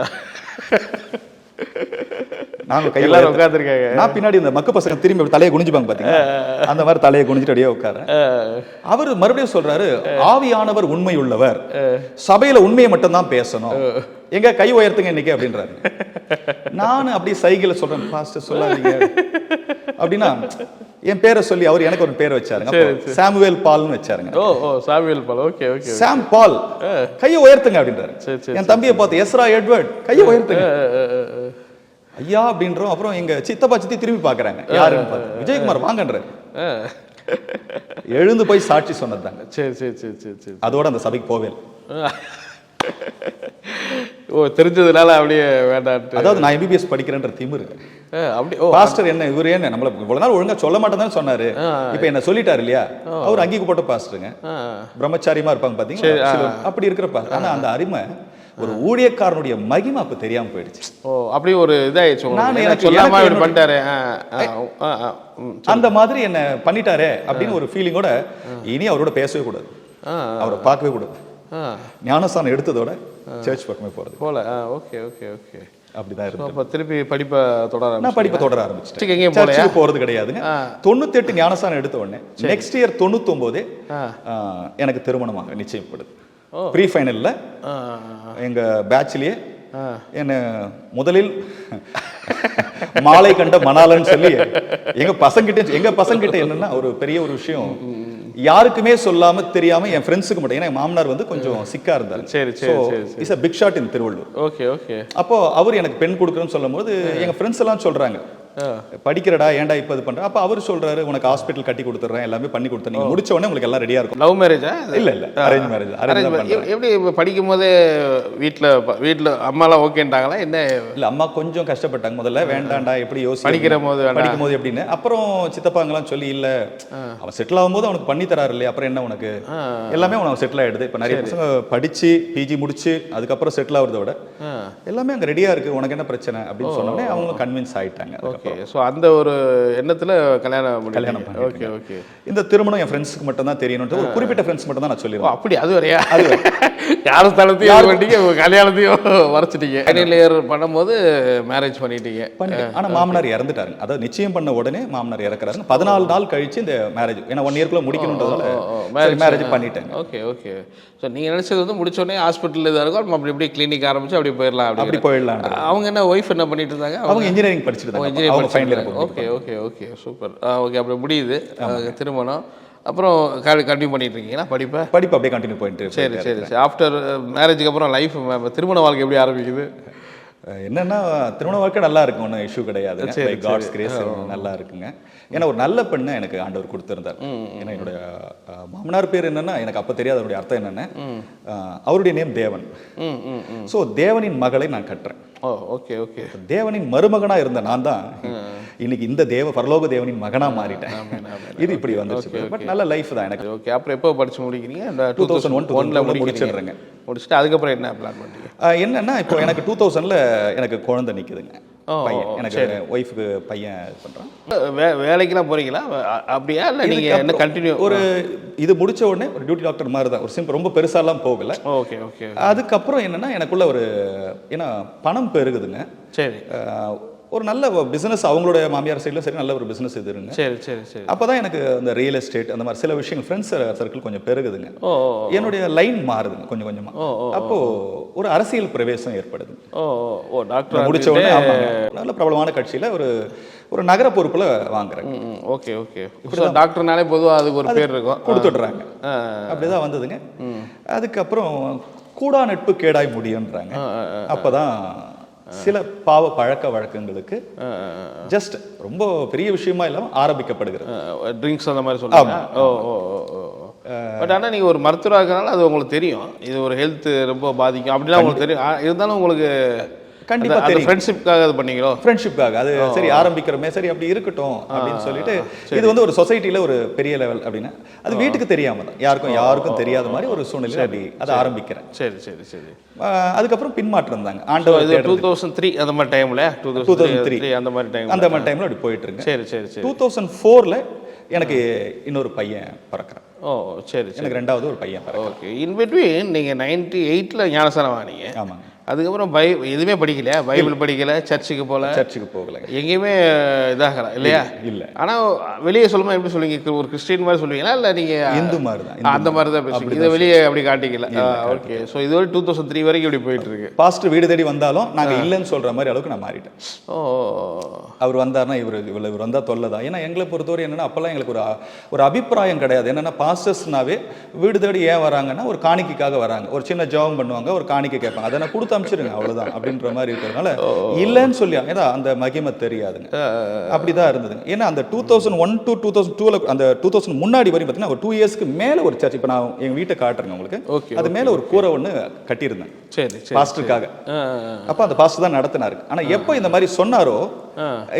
Speaker 1: நாங்க கையில உட்காந்துருக்காங்க, நான் பின்னாடி இந்த மக்கு பசங்க திரும்பி தலையை குனிஞ்சுப்பாங்க பாத்தீங்க, அந்த மாதிரி தலையை குனிஞ்சிட்டு அப்படியே உட்கார. அவர் மறுபடியும் சொல்றாரு, ஆவியானவர் உண்மை உள்ளவர், சபையில உண்மையை மட்டும் தான் பேசணும், எங்க கை உயர்த்துங்க இன்னைக்கு அப்படின்றாரு. நானும் அப்படி சைக்கிள் சொல்றேன், பாஸ்டர் சொல்லாதீங்க அப்படின்னா என் பேரை சொல்லி அவர் எனக்கு ஒரு பேரை வச்சாருங்க, சாமுவேல் பால்னு வச்சாருங்க.
Speaker 2: சாமுவேல் பால், ஓகே ஓகே,
Speaker 1: சாம் பால் கையை உயர்த்துங்க அப்படின்றாரு. என் தம்பியை பார்த்து எஸ்ரா எட்வர்ட் கையை உயர்த்துங்க ஐயா அப்படின்றோம். அப்புறம் எங்க சித்தப்பா சித்தி திரும்பி பாக்குறாங்க, யாருன்னு பார்த்து விஜயகுமார் வாங்கன்றாரு. எழுந்து போய் சாட்சி சொன்னதாங்க.
Speaker 2: சரி சரி சரி சரி சரி,
Speaker 1: அதோட அந்த சபைக்கு போவே.
Speaker 2: தெரிஞ்சதுனால அப்படியே வேண்டாம்.
Speaker 1: அதாவது நான் எம்பிபிஎஸ் படிக்கிறேன்ற திமிரு அப்படி. பாஸ்டர் என்ன இவரு என்ன நம்மள இவ்வளவு நாள் ஒழுங்கா சொல்ல மாட்டேன்னு சொன்னாரு, இப்ப என்ன சொல்லிட்டாரு இல்லையா. அவர் அங்கீக்கு போட்ட பாஸ்டருங்க, பிரம்மச்சாரியமா இருப்பாங்க பாத்தீங்களா, அப்படி இருக்கிற பாஸ்டர். ஆனா அந்த அருமை ஒரு ஊழியக்காரனுடைய மகிமை அப்ப தெரியாம போயிடுச்சு.
Speaker 2: அப்படி ஒரு இதாயிடுச்சு.
Speaker 1: அந்த மாதிரி என்ன பண்ணிட்டாரே அப்படின்னு ஒரு ஃபீலிங்கோட இனி அவரோட பேசவே கூடாது, அவரை பார்க்கவே கூடாது. ஞானஸ்தானம் எடுத்ததோட சர்ச் பக்கமே போறது போல.
Speaker 2: ஓகே ஓகே ஓகே,
Speaker 1: அப்படிதான் இருக்கு.
Speaker 2: அப்ப திருப்பி படிப்பை
Speaker 1: தொடர ஆரம்பிச்சிட்டேன். சர்ச்சுக்கு போறது கிடையாதுங்க. 98 ஞானஸ்தானம் எடுத்த உடனே நெக்ஸ்ட் இயர் 99 எனக்கு திருமணமாக நிச்சயப்படுது. ப்ரீ ஃபைனல்ல எங்க பேட்ச்லயே என்ன முதலில் மாலை கண்ட மணாலன்னு சொல்லி எங்க பசங்கிட்ட என்னன்னா ஒரு பெரிய ஒரு விஷயம், யாருக்குமே சொல்லாம தெரியாம என் ஃப்ரெண்ட்ஸுக்கு மட்டும், ஏன்னா மாமனார் வந்து கொஞ்சம் சிக்கா இருந்தாரு.
Speaker 2: சரி சரி,
Speaker 1: is a big shot in Thiruvallur.
Speaker 2: Okay okay.
Speaker 1: அப்போ அவர் எனக்கு பெண் கொடுக்குறேன்னு சொல்லும் போது எங்க ஃப்ரெண்ட்ஸ் எல்லாம் சொல்றாங்க, படிக்கிறடா ஏன்டா இப்ப இது பண்ற. அப்ப அவர் சொல்றாரு, உனக்கு ஹாஸ்பிட்டல் கட்டி கொடுத்துறேன், எல்லாமே பண்ணி கொடுத்தேன், நீங்க முடிச்ச உடனே உங்களுக்கு எல்லாம் ரெடியா இருக்கும்.
Speaker 2: லவ் மேரேஜா?
Speaker 1: இல்ல அரேஞ்ச் மேரேஜ்.
Speaker 2: எப்படி படிக்கும் போதே வீட்டுல அம்மா எல்லாம் ஓகேன்றாங்களா என்ன?
Speaker 1: இல்ல அம்மா கொஞ்சம் கஷ்டப்பட்டாங்க முதல்ல, வேண்டாண்டா எப்படி யோசி படிக்கும் போது எப்படின்னு. அப்புறம் சித்தப்பாங்கெல்லாம் சொல்லி இல்ல அவன் செட்டில் ஆகும்போது அவனுக்கு பண்ணி தராரு இல்லையா, அப்புறம் என்ன உனக்கு எல்லாமே உனக்கு செட்டில் ஆயிடுது. இப்ப நிறைய பசங்க படிச்சு பிஜி முடிச்சு அதுக்கப்புறம் செட்டில் ஆகுறத விட எல்லாமே அங்க ரெடியா இருக்கு, உனக்கு என்ன பிரச்சனை அப்படின்னு சொன்னோடனே அவங்க கன்வின்ஸ் ஆயிட்டாங்க.
Speaker 2: ஸோ அந்த ஒரு எண்ணத்தில் கல்யாணம். Okay okay.
Speaker 1: இந்த திருமணம் என் ஃப்ரெண்ட்ஸ்க்கு மட்டும் தான் தெரியணும்னு ஒரு குறிப்பிட்ட ஃப்ரெண்ட்ஸ் மட்டும் தான் நான் சொல்லிடுவேன்.
Speaker 2: அப்படி அது வரையா? அது யார் ஸ்தலத்தையும் வேண்டிங்க, கல்யாணத்தையும் வரைச்சிட்டீங்க. ஃபைனல் இயர் பண்ணும்போது மேரேஜ் பண்ணிட்டீங்க.
Speaker 1: ஆனா மாமனார் இறந்துட்டாருங்க. அதாவது நிச்சயம் பண்ண உடனே மாமனார் இறக்குறாங்க. 14 நாள் கழிச்சு இந்த மேரேஜ், ஏன்னா 1 இயர்க்குள்ள முடிக்கணுன்றதால மேரேஜ் பண்ணிட்டேன்.
Speaker 2: Okay okay. ஸோ நீங்க நினைச்சது வந்து முடிச்சோடனே ஹாஸ்பிட்டல் இதாக இருக்கும், அப்படி இப்படி கிளினிக் ஆரம்பிச்சு அப்படி போயிடலாம். அவங்க என்ன ஒய்ஃப் என்ன பண்ணிட்டு இருந்தாங்க? அவங்க
Speaker 1: இன்ஜினியரிங் படிச்சுட்டு.
Speaker 2: Okay okay okay, super. Okay, அப்படி முடியுது திருமணம். அப்புறம் கண்டினியூ பண்ணிட்டு இருக்கீங்களா படிப்பு
Speaker 1: அப்படியே கண்டினியூ பண்ணிட்டு?
Speaker 2: சரி சரி சரி. ஆஃப்டர் மேரேஜுக்கு அப்புறம் லைஃப், திருமண வாழ்க்கை எப்படி ஆரம்பிக்குது?
Speaker 1: என்னன்னா திருமண வாழ்க்கை நல்லா இருக்கும், ஒன்றும் இஷ்யூ கிடையாது. காட்ஸ் கிரேஸ் நல்லா இருக்குங்க. ஏன்னா ஒரு நல்ல பெண்ணை எனக்கு ஆண்டவர் கொடுத்துருந்தார். ஏன்னா என்னுடைய மாமனார் பேர் என்னன்னா எனக்கு அப்ப தெரியாது அதனுடைய அர்த்தம் என்னன்னு. அவருடைய நேம் தேவன். ஸோ தேவனின் மகளை நான் கட்டுறேன்.
Speaker 2: Okay okay.
Speaker 1: தேவனின் மருமகனா இருந்த நான் தான் இன்னைக்கு இந்த பரலோக தேவனின் மகனா மாறிட்டேன். இது இப்படி வந்துருச்சு. பட் நல்ல லைஃப் தான் எனக்கு.
Speaker 2: ஓகே. அப்புறம் எப்போ படிச்சு முடிக்கிறீங்க?
Speaker 1: 2001 முடிச்சிடுறேங்க.
Speaker 2: முடிச்சுட்டு அதுக்கப்புறம் என்ன பிளான் பண்ணுறீங்க?
Speaker 1: என்னன்னா இப்போ எனக்கு 2000ல எனக்கு குழந்தை நிற்குதுங்க. பையன் எனக்கு ஒய்ஃபுக்கு பையன் இது பண்ணுறான்.
Speaker 2: வேலைக்கெல்லாம் போகிறீங்களா அப்படியா இல்லை நீங்கள் என்ன கண்டினியூ
Speaker 1: ஒரு இது முடிச்ச உடனே ஒரு டியூட்டி டாக்டர் மாதிரி தான், ஒரு சிம்பிள், ரொம்ப பெருசாலாம் போகலை.
Speaker 2: Okay okay.
Speaker 1: அதுக்கப்புறம் என்னென்னா எனக்குள்ள ஒரு ஏன்னா பணம் பெருகுதுங்க.
Speaker 2: சரி.
Speaker 1: ஒரு நல்ல பிஸ்னஸ் அவங்களுடைய மாமியார் சைடில் சரி நல்ல ஒரு பிஸ்னஸ் இது இருங்க.
Speaker 2: சரி சரி சரி.
Speaker 1: அப்போ தான் எனக்கு அந்த ரியல் எஸ்டேட் அந்த மாதிரி சில விஷயங்கள் ஃப்ரெண்ட்ஸ் சர்க்கிள் கொஞ்சம் பெருகுதுங்க. என்னுடைய லைன் மாறுதுங்க கொஞ்சம் கொஞ்சமாக. அப்போது ஒரு அரசியல் பிரவேசம் ஏற்படுது.
Speaker 2: டாக்டர்
Speaker 1: முடிச்ச உடனே ஆமாங்க நல்ல பிரபலமான கட்சியில் ஒரு நகர பொறுப்பில் வாங்குறேங்க.
Speaker 2: Okay okay. இப்போ டாக்டர்னாலே பொதுவாக அதுக்கு ஒரு பேர் இருக்கும்,
Speaker 1: கொடுத்துட்றாங்க. அப்படிதான் வந்ததுங்க. அதுக்கப்புறம் கூடா நட்பு கேடாய் முடியுன்றாங்க. அப்போதான் சில பாவ பழக்க வழக்கங்களுக்கு ஜஸ்ட் ரொம்ப பெரிய விஷயமா இல்லாமல் ஆரம்பிக்கப்படுகிறது.
Speaker 2: ட்ரிங்க்ஸ் அந்த மாதிரி சொல்லுவாங்க. பட் ஆனால் நீங்கள் ஒரு மருத்துவராக இருக்கிறனால அது உங்களுக்கு தெரியும், இது ஒரு ஹெல்த் ரொம்ப பாதிக்கும் அப்படிலாம் உங்களுக்கு தெரியும். இருந்தாலும் உங்களுக்கு கண்டிப்பா தெரியும். ஃப்ரெண்ட்ஷிப்காக அது பண்ணீங்களோ?
Speaker 1: ஃப்ரெண்ட்ஷிப்காக அது சரி ஆரம்பிக்கிறோமே, சரி அப்படி இருக்கட்டும் அப்படின்னு சொல்லிட்டு இது வந்து ஒரு சொசைட்டில ஒரு பெரிய லெவல் அப்படின்னா அது வீட்டுக்கு தெரியாம தான் யாருக்கும் தெரியாத மாதிரி ஒரு சூழ்நிலை அப்படி அதை ஆரம்பிக்கிறேன்.
Speaker 2: சரி சரி சரி.
Speaker 1: அதுக்கப்புறம் பின்மாற்றம் தாங்க. ஆண்டவர்
Speaker 2: 2003 அந்த மாதிரி டைம்ல 2003 அந்த மாதிரி
Speaker 1: டைம்ல அப்படி போயிட்டு இருக்கு.
Speaker 2: சரி சரி சரி.
Speaker 1: 2004ல எனக்கு இன்னொரு பையன் பிறக்கிறான்.
Speaker 2: சரி.
Speaker 1: எனக்கு ரெண்டாவது ஒரு பையன் பிறக்கிறான்.
Speaker 2: ஓகே. இன் பிட்வீன் நீங்க 98ல ஞானஸ்தானம் வாங்கினீங்க.
Speaker 1: ஆமாங்க.
Speaker 2: அதுக்கப்புறம் எதுவுமே படிக்கல, பைபிள் படிக்கல, சர்ச்சுக்கு போகல, எங்கேயுமே இதாகல இல்லையா?
Speaker 1: இல்லை.
Speaker 2: ஆனால் வெளியே சொல்லுமா எப்படி சொல்லுவீங்க? ஒரு கிறிஸ்டின் மாதிரி சொல்லுவீங்களா இல்லை நீங்கள்
Speaker 1: இந்து மாதிரி தான்?
Speaker 2: அந்த மாதிரி தான் பேசுவீங்க, இதை வெளியே அப்படி காட்டிக்கல. ஓகே. ஸோ இது ஒரு 2003 வரைக்கும் இப்படி போயிட்டு இருக்கு.
Speaker 1: பாஸ்டர் வீடு தேடி வந்தாலும் நாங்கள் இல்லைன்னு சொல்ற மாதிரி அளவுக்கு நான் மாறிட்டேன். அவர் வந்தாருன்னா இவர் வந்தால் தொல்லதான். ஏன்னா எங்களை பொறுத்தவரை என்னன்னா அப்பெல்லாம் எங்களுக்கு ஒரு அபிப்பிராயம் கிடையாது. என்னன்னா பாஸ்டர்ஸ்னாவே வீடு தேடி ஏன் வராங்கன்னா ஒரு காணிக்கைக்காக வராங்க, ஒரு சின்ன ஜெபம் பண்ணுவாங்க, ஒரு காணிக்கை கேட்பாங்க, அதை நான் கொடுத்து அமிச்சிருங்க அவ்வளவுதான் அப்படின்ற மாதிரி இருக்கிறதுனால இல்லைன்னு சொல்லி ஏன்னா அந்த மகிமை தெரியாதுங்க. அப்படிதான் இருந்ததுங்க. ஏன்னா அந்த 2001 to 2002 அந்த 2000 முன்னாடி வரையும் பார்த்தீங்கன்னா ஒரு 2 இயர்ஸ்க்கு மேல ஒரு சர்ச், இப்போ நான் எங்க வீட்டை காட்டுறேங்க உங்களுக்கு, அது மேல ஒரு கூரை ஒன்று கட்டியிருந்தேன் பாஸ்டருக்காக. அப்ப அந்த பாஸ்டர் தான் நடத்தினாரு. ஆனா எப்போ இந்த மாதிரி சொன்னாரோ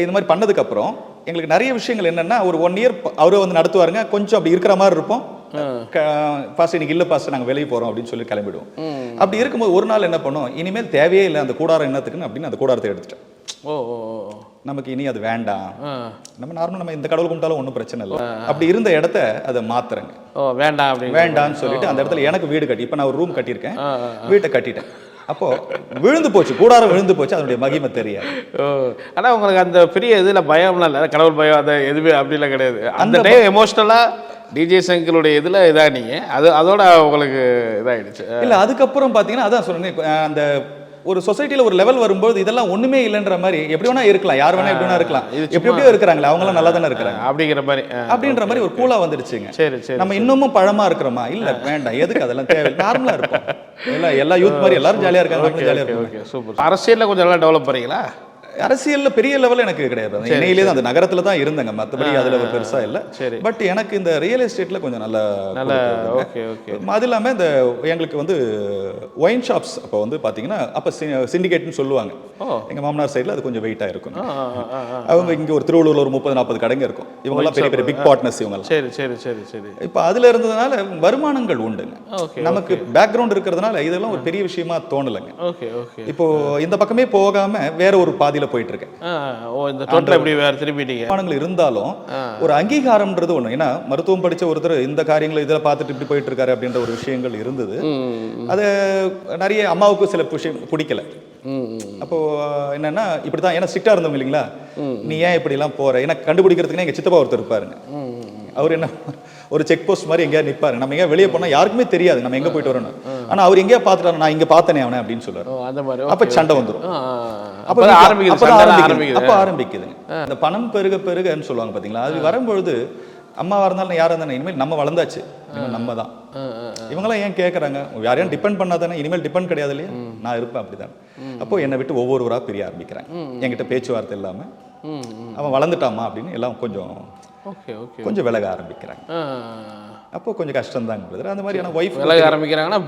Speaker 1: இந்த மாதிரி பண்ணதுக்கு அப்புறம் எங்களுக்கு நிறைய விஷயங்கள் என்னன்னா ஒரு 1 இயர் அவரு வந்து நடத்துவாருங்க, கொஞ்சம் அப்படி இருக்கிற மாதிரி இருப்போம். பாஸ்டர் இன்னைக்கு இல்லை பாஸ்டர் நாங்கள் வெளியே போகிறோம் அப்படின்னு சொல்லி கிளம்பிடுவோம். அப்படி இருக்கும்போது ஒரு நாள் என்ன பண்ணோம், இனிமேல் தேவையே இல்லை அந்த கூடாரம் என்னத்துக்குன்னு அப்படின்னு அந்த கூடாரத்தை எடுத்துட்டேன். நமக்கு இனி அது வேண்டாம், நம்ம நார்மலாக நம்ம இந்த கடவுள் கும்பிட்டாலும் ஒன்றும் பிரச்சனை இல்லை. அப்படி இருந்த இடத்த அதை மாத்துறேங்க. வேண்டாம்னு சொல்லிட்டு அந்த இடத்துல எனக்கு வீடு கட்டி, இப்போ நான் ஒரு ரூம் கட்டியிருக்கேன், வீட்டை கட்டிட்டேன். அப்போ விழுந்து போச்சு, கூடாரம் விழுந்து போச்சு, அதனுடைய மகிமை தெரியாது.
Speaker 2: ஆனா உங்களுக்கு அந்த பெரிய இதுல பயம்லாம் இல்லை, கடவுள் பயம் அதை எதுவுமே அப்படிலாம் கிடையாது. அந்த டைம் எமோஷனலா டிஜே சங்கருடைய இதில் இதானீங்க, அதோட உங்களுக்கு இதாகிடுச்சு
Speaker 1: இல்லை. அதுக்கப்புறம் பார்த்தீங்கன்னா அதான் சொன்னேன், அந்த ஒரு சொசைட்டியில் ஒரு லெவல் வரும்போது இதெல்லாம் ஒன்றுமே இல்லைன்ற மாதிரி எப்படி வேணா இருக்கலாம், யார் வேணா எப்படி வேணா இருக்கலாம், எப்படியோ இருக்கிறாங்களே அவங்களாம் நல்லா தானே இருக்கிறாங்க அப்படின்ற மாதிரி ஒரு கூலா வந்துருச்சுங்க.
Speaker 2: சரி சரி.
Speaker 1: நம்ம இன்னமும் பழமா இருக்கிறோமா? இல்லை வேண்டாம், எதுக்கு அதெல்லாம் தேவை, நார்மலாக இருப்போம். எல்லா யூத் மாதிரி எல்லாரும் ஜாலியாக இருக்காங்க, ஜாலியாக இருக்காங்க.
Speaker 2: சூப்பர். அரசியலில் கொஞ்சம் நல்லா டெவலப் பண்ணுறீங்களா?
Speaker 1: அரசியலில் பெரிய லெவல் எனக்கு கிடையாது, இணையிலே தான் அந்த நகரத்தில் தான் இருந்தேங்க, மற்றபடி அதில் ஒரு பெருசாக இல்லை. பட் எனக்கு இந்த ரியல் எஸ்டேட்டில் கொஞ்சம் நல்ல அது இல்லாமல் இந்த எங்களுக்கு வந்து ஒயின் ஷாப்ஸ் அப்போ வந்து பார்த்தீங்கன்னா அப்போ சிண்டிகேட்னு சொல்லுவாங்க. எங்கள் மாமனார் சைடில் அது கொஞ்சம் வெயிட்டாக இருக்கும். அவங்க இங்கே ஒரு திருவள்ளூரில் ஒரு 30-40 கடைங்க இருக்கும். இவங்கெல்லாம் பெரிய பெரிய பிக் பார்ட்னர்ஸ் இவங்கெல்லாம்.
Speaker 2: சரி சரி சரி சரி.
Speaker 1: இப்போ அதில் இருந்ததுனால வருமானங்கள் உண்டுங்க, நமக்கு பேக்ரவுண்ட் இருக்கிறதுனால இதெல்லாம் ஒரு பெரிய விஷயமா தோணலைங்க. இப்போ இந்த பக்கமே போகாமல் வேற ஒரு பாதியில் போயிட்டு இருக்கேன். இருந்தாலும் ஒரு அங்கீகாரம்ன்றது ஒண்ணு. ஏன்னா மருத்துவம் படிச்ச ஒருத்தர் இந்த காரியங்களை இதில் பார்த்துட்டு இப்படி போயிட்டு இருக்காரு அப்படின்ற ஒரு விஷயங்கள் இருந்தது. அது நிறைய அம்மாவுக்கு சில விஷயம் பிடிக்கல. அப்போ என்னன்னா இப்படிதான், ஏன்னா ஸ்ட்ரிக்டா இருந்தவங்க இல்லைங்களா, நீ ஏன் இப்படி எல்லாம் போற, எனக்கு கண்டுபிடிக்கிறதுக்கு எங்க சித்தப்பா ஒருத்தர் இருப்பாருங்க. அவர் என்ன ஒரு செக் போஸ்ட் மாதிரி எங்கேயா நிற்பாரு, நம்ம எங்கேயா வெளியே போனால் யாருக்குமே தெரியாது நம்ம எங்கே போயிட்டு வரணும். ஆனால் அவர் எங்கேயா பார்த்துட்டாரு, நான் இங்கே பார்த்தனே அவனை அப்படின்னு சொல்லுவாரு. அப்போ சண்டை வந்துடும். அப்போ ஆரம்பிக்குதுங்க இந்த பணம் பெருக பெருகன்னு சொல்லுவாங்க பார்த்தீங்களா. அது வரும்பொழுது அம்மாவாக இருந்தாலும் யாராக இருந்தாலும் இனிமேல் நம்ம வளர்ந்தாச்சு, நம்ம தான். இவங்களாம் ஏன் கேட்குறாங்க, யாரையும் டிபெண்ட் பண்ணாதானே, இனிமேல் டிபெண்ட் கிடையாது இல்லையா, நான் இருப்பேன் அப்படிதான். அப்போ என்னை விட்டு ஒவ்வொருவராக பிரிய ஆரம்பிக்கிறாங்க, என்கிட்ட பேச்சுவார்த்தை இல்லாமல். அவன் வளர்ந்துட்டாமா அப்படின்னு எல்லாம் கொஞ்சம்
Speaker 2: ஓகே ஓகே.
Speaker 1: கொஞ்சம் விலக ஆரம்பிக்கிறாங்க. அப்போ கொஞ்சம் கஷ்டம் தாங்க பிரதர். அந்த மாதிரியான ஒய்ஃப்
Speaker 2: விலக ஆரம்பிக்கிறாங்கன்னா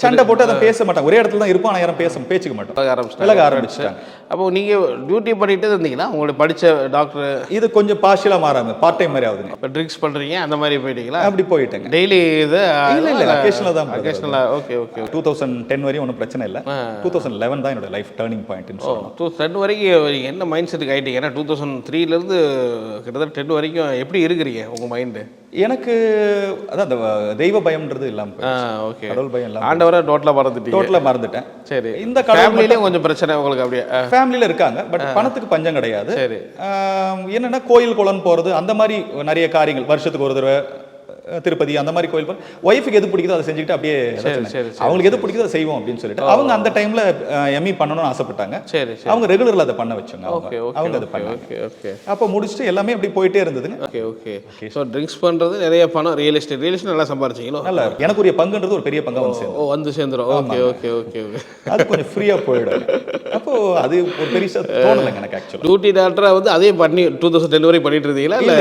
Speaker 1: சண்டை போட்டு அதை பேச மாட்டாங்க. ஒரே இடத்துல தான் இருப்போம், ஆனால் யாரும் பேச்சுக்க மாட்டோம். விலக ஆரம்பிச்சிட்டாங்க.
Speaker 2: அப்போ நீங்கள் டியூட்டி பண்ணிட்டு இருந்தீங்கன்னா உங்களுக்கு படித்த டாக்டர்
Speaker 1: இது கொஞ்சம் பார்ஷியலாக மாறாங்க, பார்ட் டைம் மாதிரி ஆகுதுங்க.
Speaker 2: இப்போ ட்ரிங்க்ஸ் பண்ணுறீங்க அந்த மாதிரி போயிட்டீங்களா?
Speaker 1: அப்படி போயிட்டேங்க.
Speaker 2: டெய்லி இது
Speaker 1: இல்லை அக்கேஷனலாக தான்.
Speaker 2: அக்கேஷனலாக. Okay okay.
Speaker 1: 2010 வரையும் ஒன்றும் பிரச்சனை இல்லை. 2011 தான் என்னோட லைஃப் டேர்னிங் பாயிண்ட்னு சொல்லலாம்.
Speaker 2: 2010 வரைக்கும் என்ன மைண்ட் செட்டுக்கு ஆகிட்டீங்க? ஏன்னா 2003லேருந்து கிட்டத்தட்ட 10 வரைக்கும் எப்படி இருக்கிறீங்க உங்கள் மைண்டு?
Speaker 1: எனக்கு அதான் அந்த தெய்வ பயம்ன்றது இல்லாமல்,
Speaker 2: ஓகே,
Speaker 1: கடவுள் பயம் இல்லாமல்
Speaker 2: ஆண்டவரை டோட்டலாக மறந்துட்டேன். சரி.
Speaker 3: இந்த
Speaker 2: ஃபேமிலிலேயும் கொஞ்சம் பிரச்சனை உங்களுக்கு? அப்படியே
Speaker 1: ஃபேமிலியில் இருக்காங்க, பட் பணத்துக்கு பஞ்சம் கிடையாது.
Speaker 2: சரி.
Speaker 1: என்னன்னா கோயில் குளம் போகிறது அந்த மாதிரி நிறைய காரியங்கள், வருஷத்துக்கு ஒரு தடவை திருப்பதி அந்த மாதிரி கோயில் போய் ஒய்ஃபுக்கு எது பிடிக்குதோ அதை செஞ்சுக்கிட்டு அப்படியே அவங்களுக்கு எது பிடிக்குதோ அதை செய்வோம் அப்படின்னு சொல்லிட்டு அவங்க அந்த டைம்ல எம்இ பண்ணணும்னு ஆசைப்பட்டாங்க.
Speaker 2: சரி.
Speaker 1: அவங்க ரெகுலர்ல அதை பண்ண வச்சாங்க. அவங்க அதை பண்ணாங்க. அப்போ முடிச்சுட்டு எல்லாமே அப்படி போயிட்டே இருந்ததுங்க.
Speaker 2: Okay okay. ஸோ ட்ரிங்க்ஸ் பண்ணுறது, நிறைய பணம், ரியல் எஸ்டேட் நல்லா சம்பாரிச்சிங்களோ?
Speaker 1: நல்லா எனக்குரிய பங்குன்றது ஒரு பெரிய பங்காக வந்து சேர்ந்து.
Speaker 2: வந்து சேர்ந்துடும். Okay okay okay okay.
Speaker 1: அது கொஞ்சம் ஃப்ரீயாக போயிடும். அப்போ அது ஒரு பெரிய தோணலைங்க எனக்கு ஆக்சுவலாக.
Speaker 2: டியூட்டி டாக்டராக வந்து அதே பண்ணி 2010 வரைக்கும் பண்ணிட்டு இருந்தீங்களா? இல்லை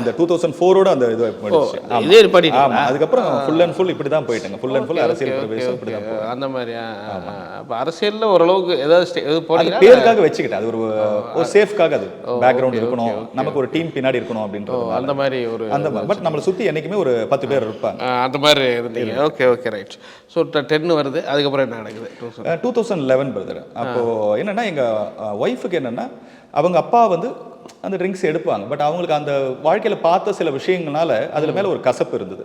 Speaker 1: அந்த 2004ஓட அந்த இது
Speaker 2: இதே பண்ணிட்டீங்களா?
Speaker 1: அதுக்கப்புறம் ஃபுல் அண்ட் ஃபுல் இப்படி தான் போயிட்டேங்க. ஃபுல் அண்ட் ஃபுல் அரசியல் பிரவேசம் இப்படி தான்
Speaker 2: அந்த மாதிரி. அப்போ அரசியலில் ஓரளவுக்கு ஏதாவது போனீங்க?
Speaker 1: பேருக்காக வச்சுக்கிட்டேன். அது ஒரு சேஃப்காக, அது பேக்ரவுண்ட் இருக்கணும், நமக்கு ஒரு டீம் பின்னாடி இருக்கணும் அப்படின்றது.
Speaker 2: அந்த மாதிரி ஒரு
Speaker 1: அந்த பட் நம்மளை சுற்றி என்றைக்குமே ஒரு 10 பேர் இருப்பாங்க.
Speaker 2: அந்த மாதிரி இருந்தீங்க. Okay okay right. ஸோ 10 வருது, அதுக்கப்புறம் என்ன நடக்குது?
Speaker 1: 2011 பிரதர். அப்போது என்னென்னா எங்கள் ஒய்ஃபுக்கு என்னென்னா அவங்க அப்பா வந்து அந்த ட்ரிங்க்ஸ் எடுப்பாங்க, பட் அவங்களுக்கு அந்த வாழ்க்கையில் பார்த்த சில விஷயங்கள்னால அதில் மேலே ஒரு கசப்பு இருந்தது.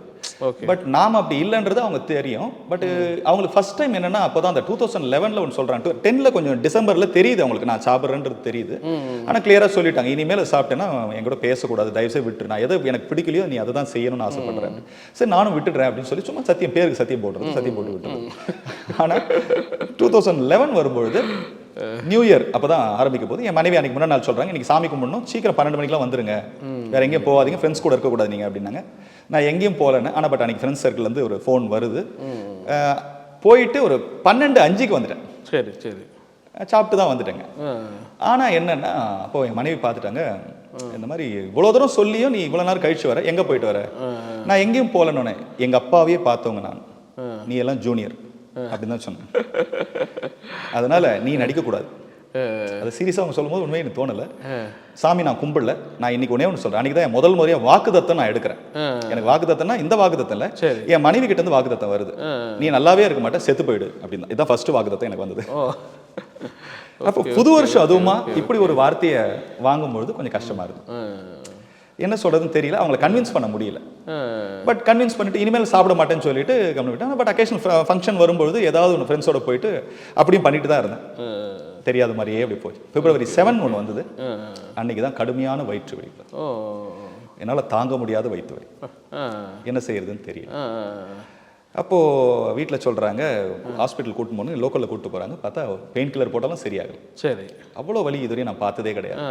Speaker 1: பட் நாம் அப்படி இல்லைன்றது அவங்க தெரியும். பட் அவங்களுக்கு ஃபர்ஸ்ட் டைம் என்னென்னா அப்போ தான் அந்த 2011 ஒன்று சொல்கிறாங்க. 10 கொஞ்சம் டிசம்பரில் தெரியுது அவங்களுக்கு நான் சாப்பிட்றேன்றது தெரியுது. ஆனால் கிளியராக சொல்லிட்டாங்க, இனிமேல் சாப்பிட்டேன்னா என் கூட பேசக்கூடாது, தயவுசெய்து விட்டுரு, நான் எதை எனக்கு பிடிக்கலையோ நீ அதை தான் செய்யணும்னு ஆசைப்படுறேன். சரி நானும் விட்டுடுறேன் அப்படின்னு சொல்லி சும்மா சத்தியம், பேருக்கு சத்தியம் போடுறது, சத்தியம் போட்டு விட்டுறது. ஆனால் 2011 வரும்பொழுது நியூ இயர் அப்போ தான் ஆரம்பிக்க போது என் மனைவி அன்றைக்கி முன்னாடி நாள் சொல்கிறாங்க, இன்றைக்கி சாமி கும்பிடணும், சீக்கிரம் 12 மணிக்கெலாம் வந்துருங்க, வேறு எங்கேயும் போகாதீங்க, ஃப்ரெண்ட்ஸ் கூட இருக்கக்கூடாது நீங்கள் அப்படின்னாங்க. நான் எங்கேயும் போகலன்னு. ஆனால் பட் அன்றைக்கி ஃப்ரெண்ட்ஸ் சர்க்கிள்லேருந்து ஒரு ஃபோன் வருது. போயிட்டு ஒரு 12:05 வந்துட்டேன்.
Speaker 2: சரி சரி.
Speaker 1: சாப்பிட்டு தான் வந்துட்டேங்க. ஆனால் என்னென்னா அப்போ என் மனைவி பார்த்துட்டாங்க, இந்த மாதிரி இவ்வளோ தூரம் சொல்லியும் நீ இவ்வளோ நேரம் கழிச்சு வர, எங்கே போயிட்டு வர? நான் எங்கேயும் போகலன்னு, எங்கள் அப்பாவே பார்த்தவங்க நான், நீ எல்லாம் ஜூனியர் அப்படின்னு தான் சொன்னேன். அதனால நீ நடிக்கக்கூடாது. அது சீரியஸாக அவங்க சொல்லும் போது உண்மையை எனக்கு தோணலை. சாமி நான் கும்பிடல, நான் இன்னைக்கு ஒன்னே ஒன்று சொல்கிறேன். அன்றைக்கி தான் முதல் முறையாக வாக்குதத்தம் நான் எடுக்கிறேன். எனக்கு வாக்குதத்தம்னா இந்த வாக்குதத்தம் இல்லை, என் மனைவி கிட்ட இருந்து வாக்குதத்தம் வருது, நீ நல்லாவே இருக்க மாட்டேன், செத்து போயிடு அப்படின்னு. இதுதான் ஃபர்ஸ்ட் வாக்குதத்தம் எனக்கு வந்தது. அப்போ புது வருஷம் அதுவுமா இப்படி ஒரு வார்த்தையை வாங்கும்பொழுது கொஞ்சம் கஷ்டமா இருக்கு. என்ன சொல்றதுன்னு தெரியல, அவங்களை கன்வின்ஸ் பண்ண முடியல. பட் கன்வின்ஸ் பண்ணிட்டு இனிமேல் சாப்பிட மாட்டேன்னு சொல்லிட்டு கம்மி விட்டேன். பட் அக்கேஷனல் ஃபங்க்ஷன் வரும்பொழுது ஏதாவது ஒன்று ஃப்ரெண்ட்ஸோட போயிட்டு அப்படியும் பண்ணிட்டு தான் இருந்தேன். தெரியாத மாதிரியே அப்படி போச்சு. February 7 ஒன்று வந்தது. அன்னைக்கு தான் கடுமையான வயிற்று வலி, என்னால் தாங்க முடியாத வயிற்று வலி, என்ன செய்யறதுன்னு தெரியல. அப்போது வீட்டில் சொல்கிறாங்க ஹாஸ்பிட்டல் கூட்டு போகணும், லோக்கலில் கூப்பிட்டு போகிறாங்க. பார்த்தா பெயின் கில்லர் போட்டாலும் சரியாகும். சரி. அவ்வளோ வலி இதுவரையும் நான் பார்த்ததே கிடையாது.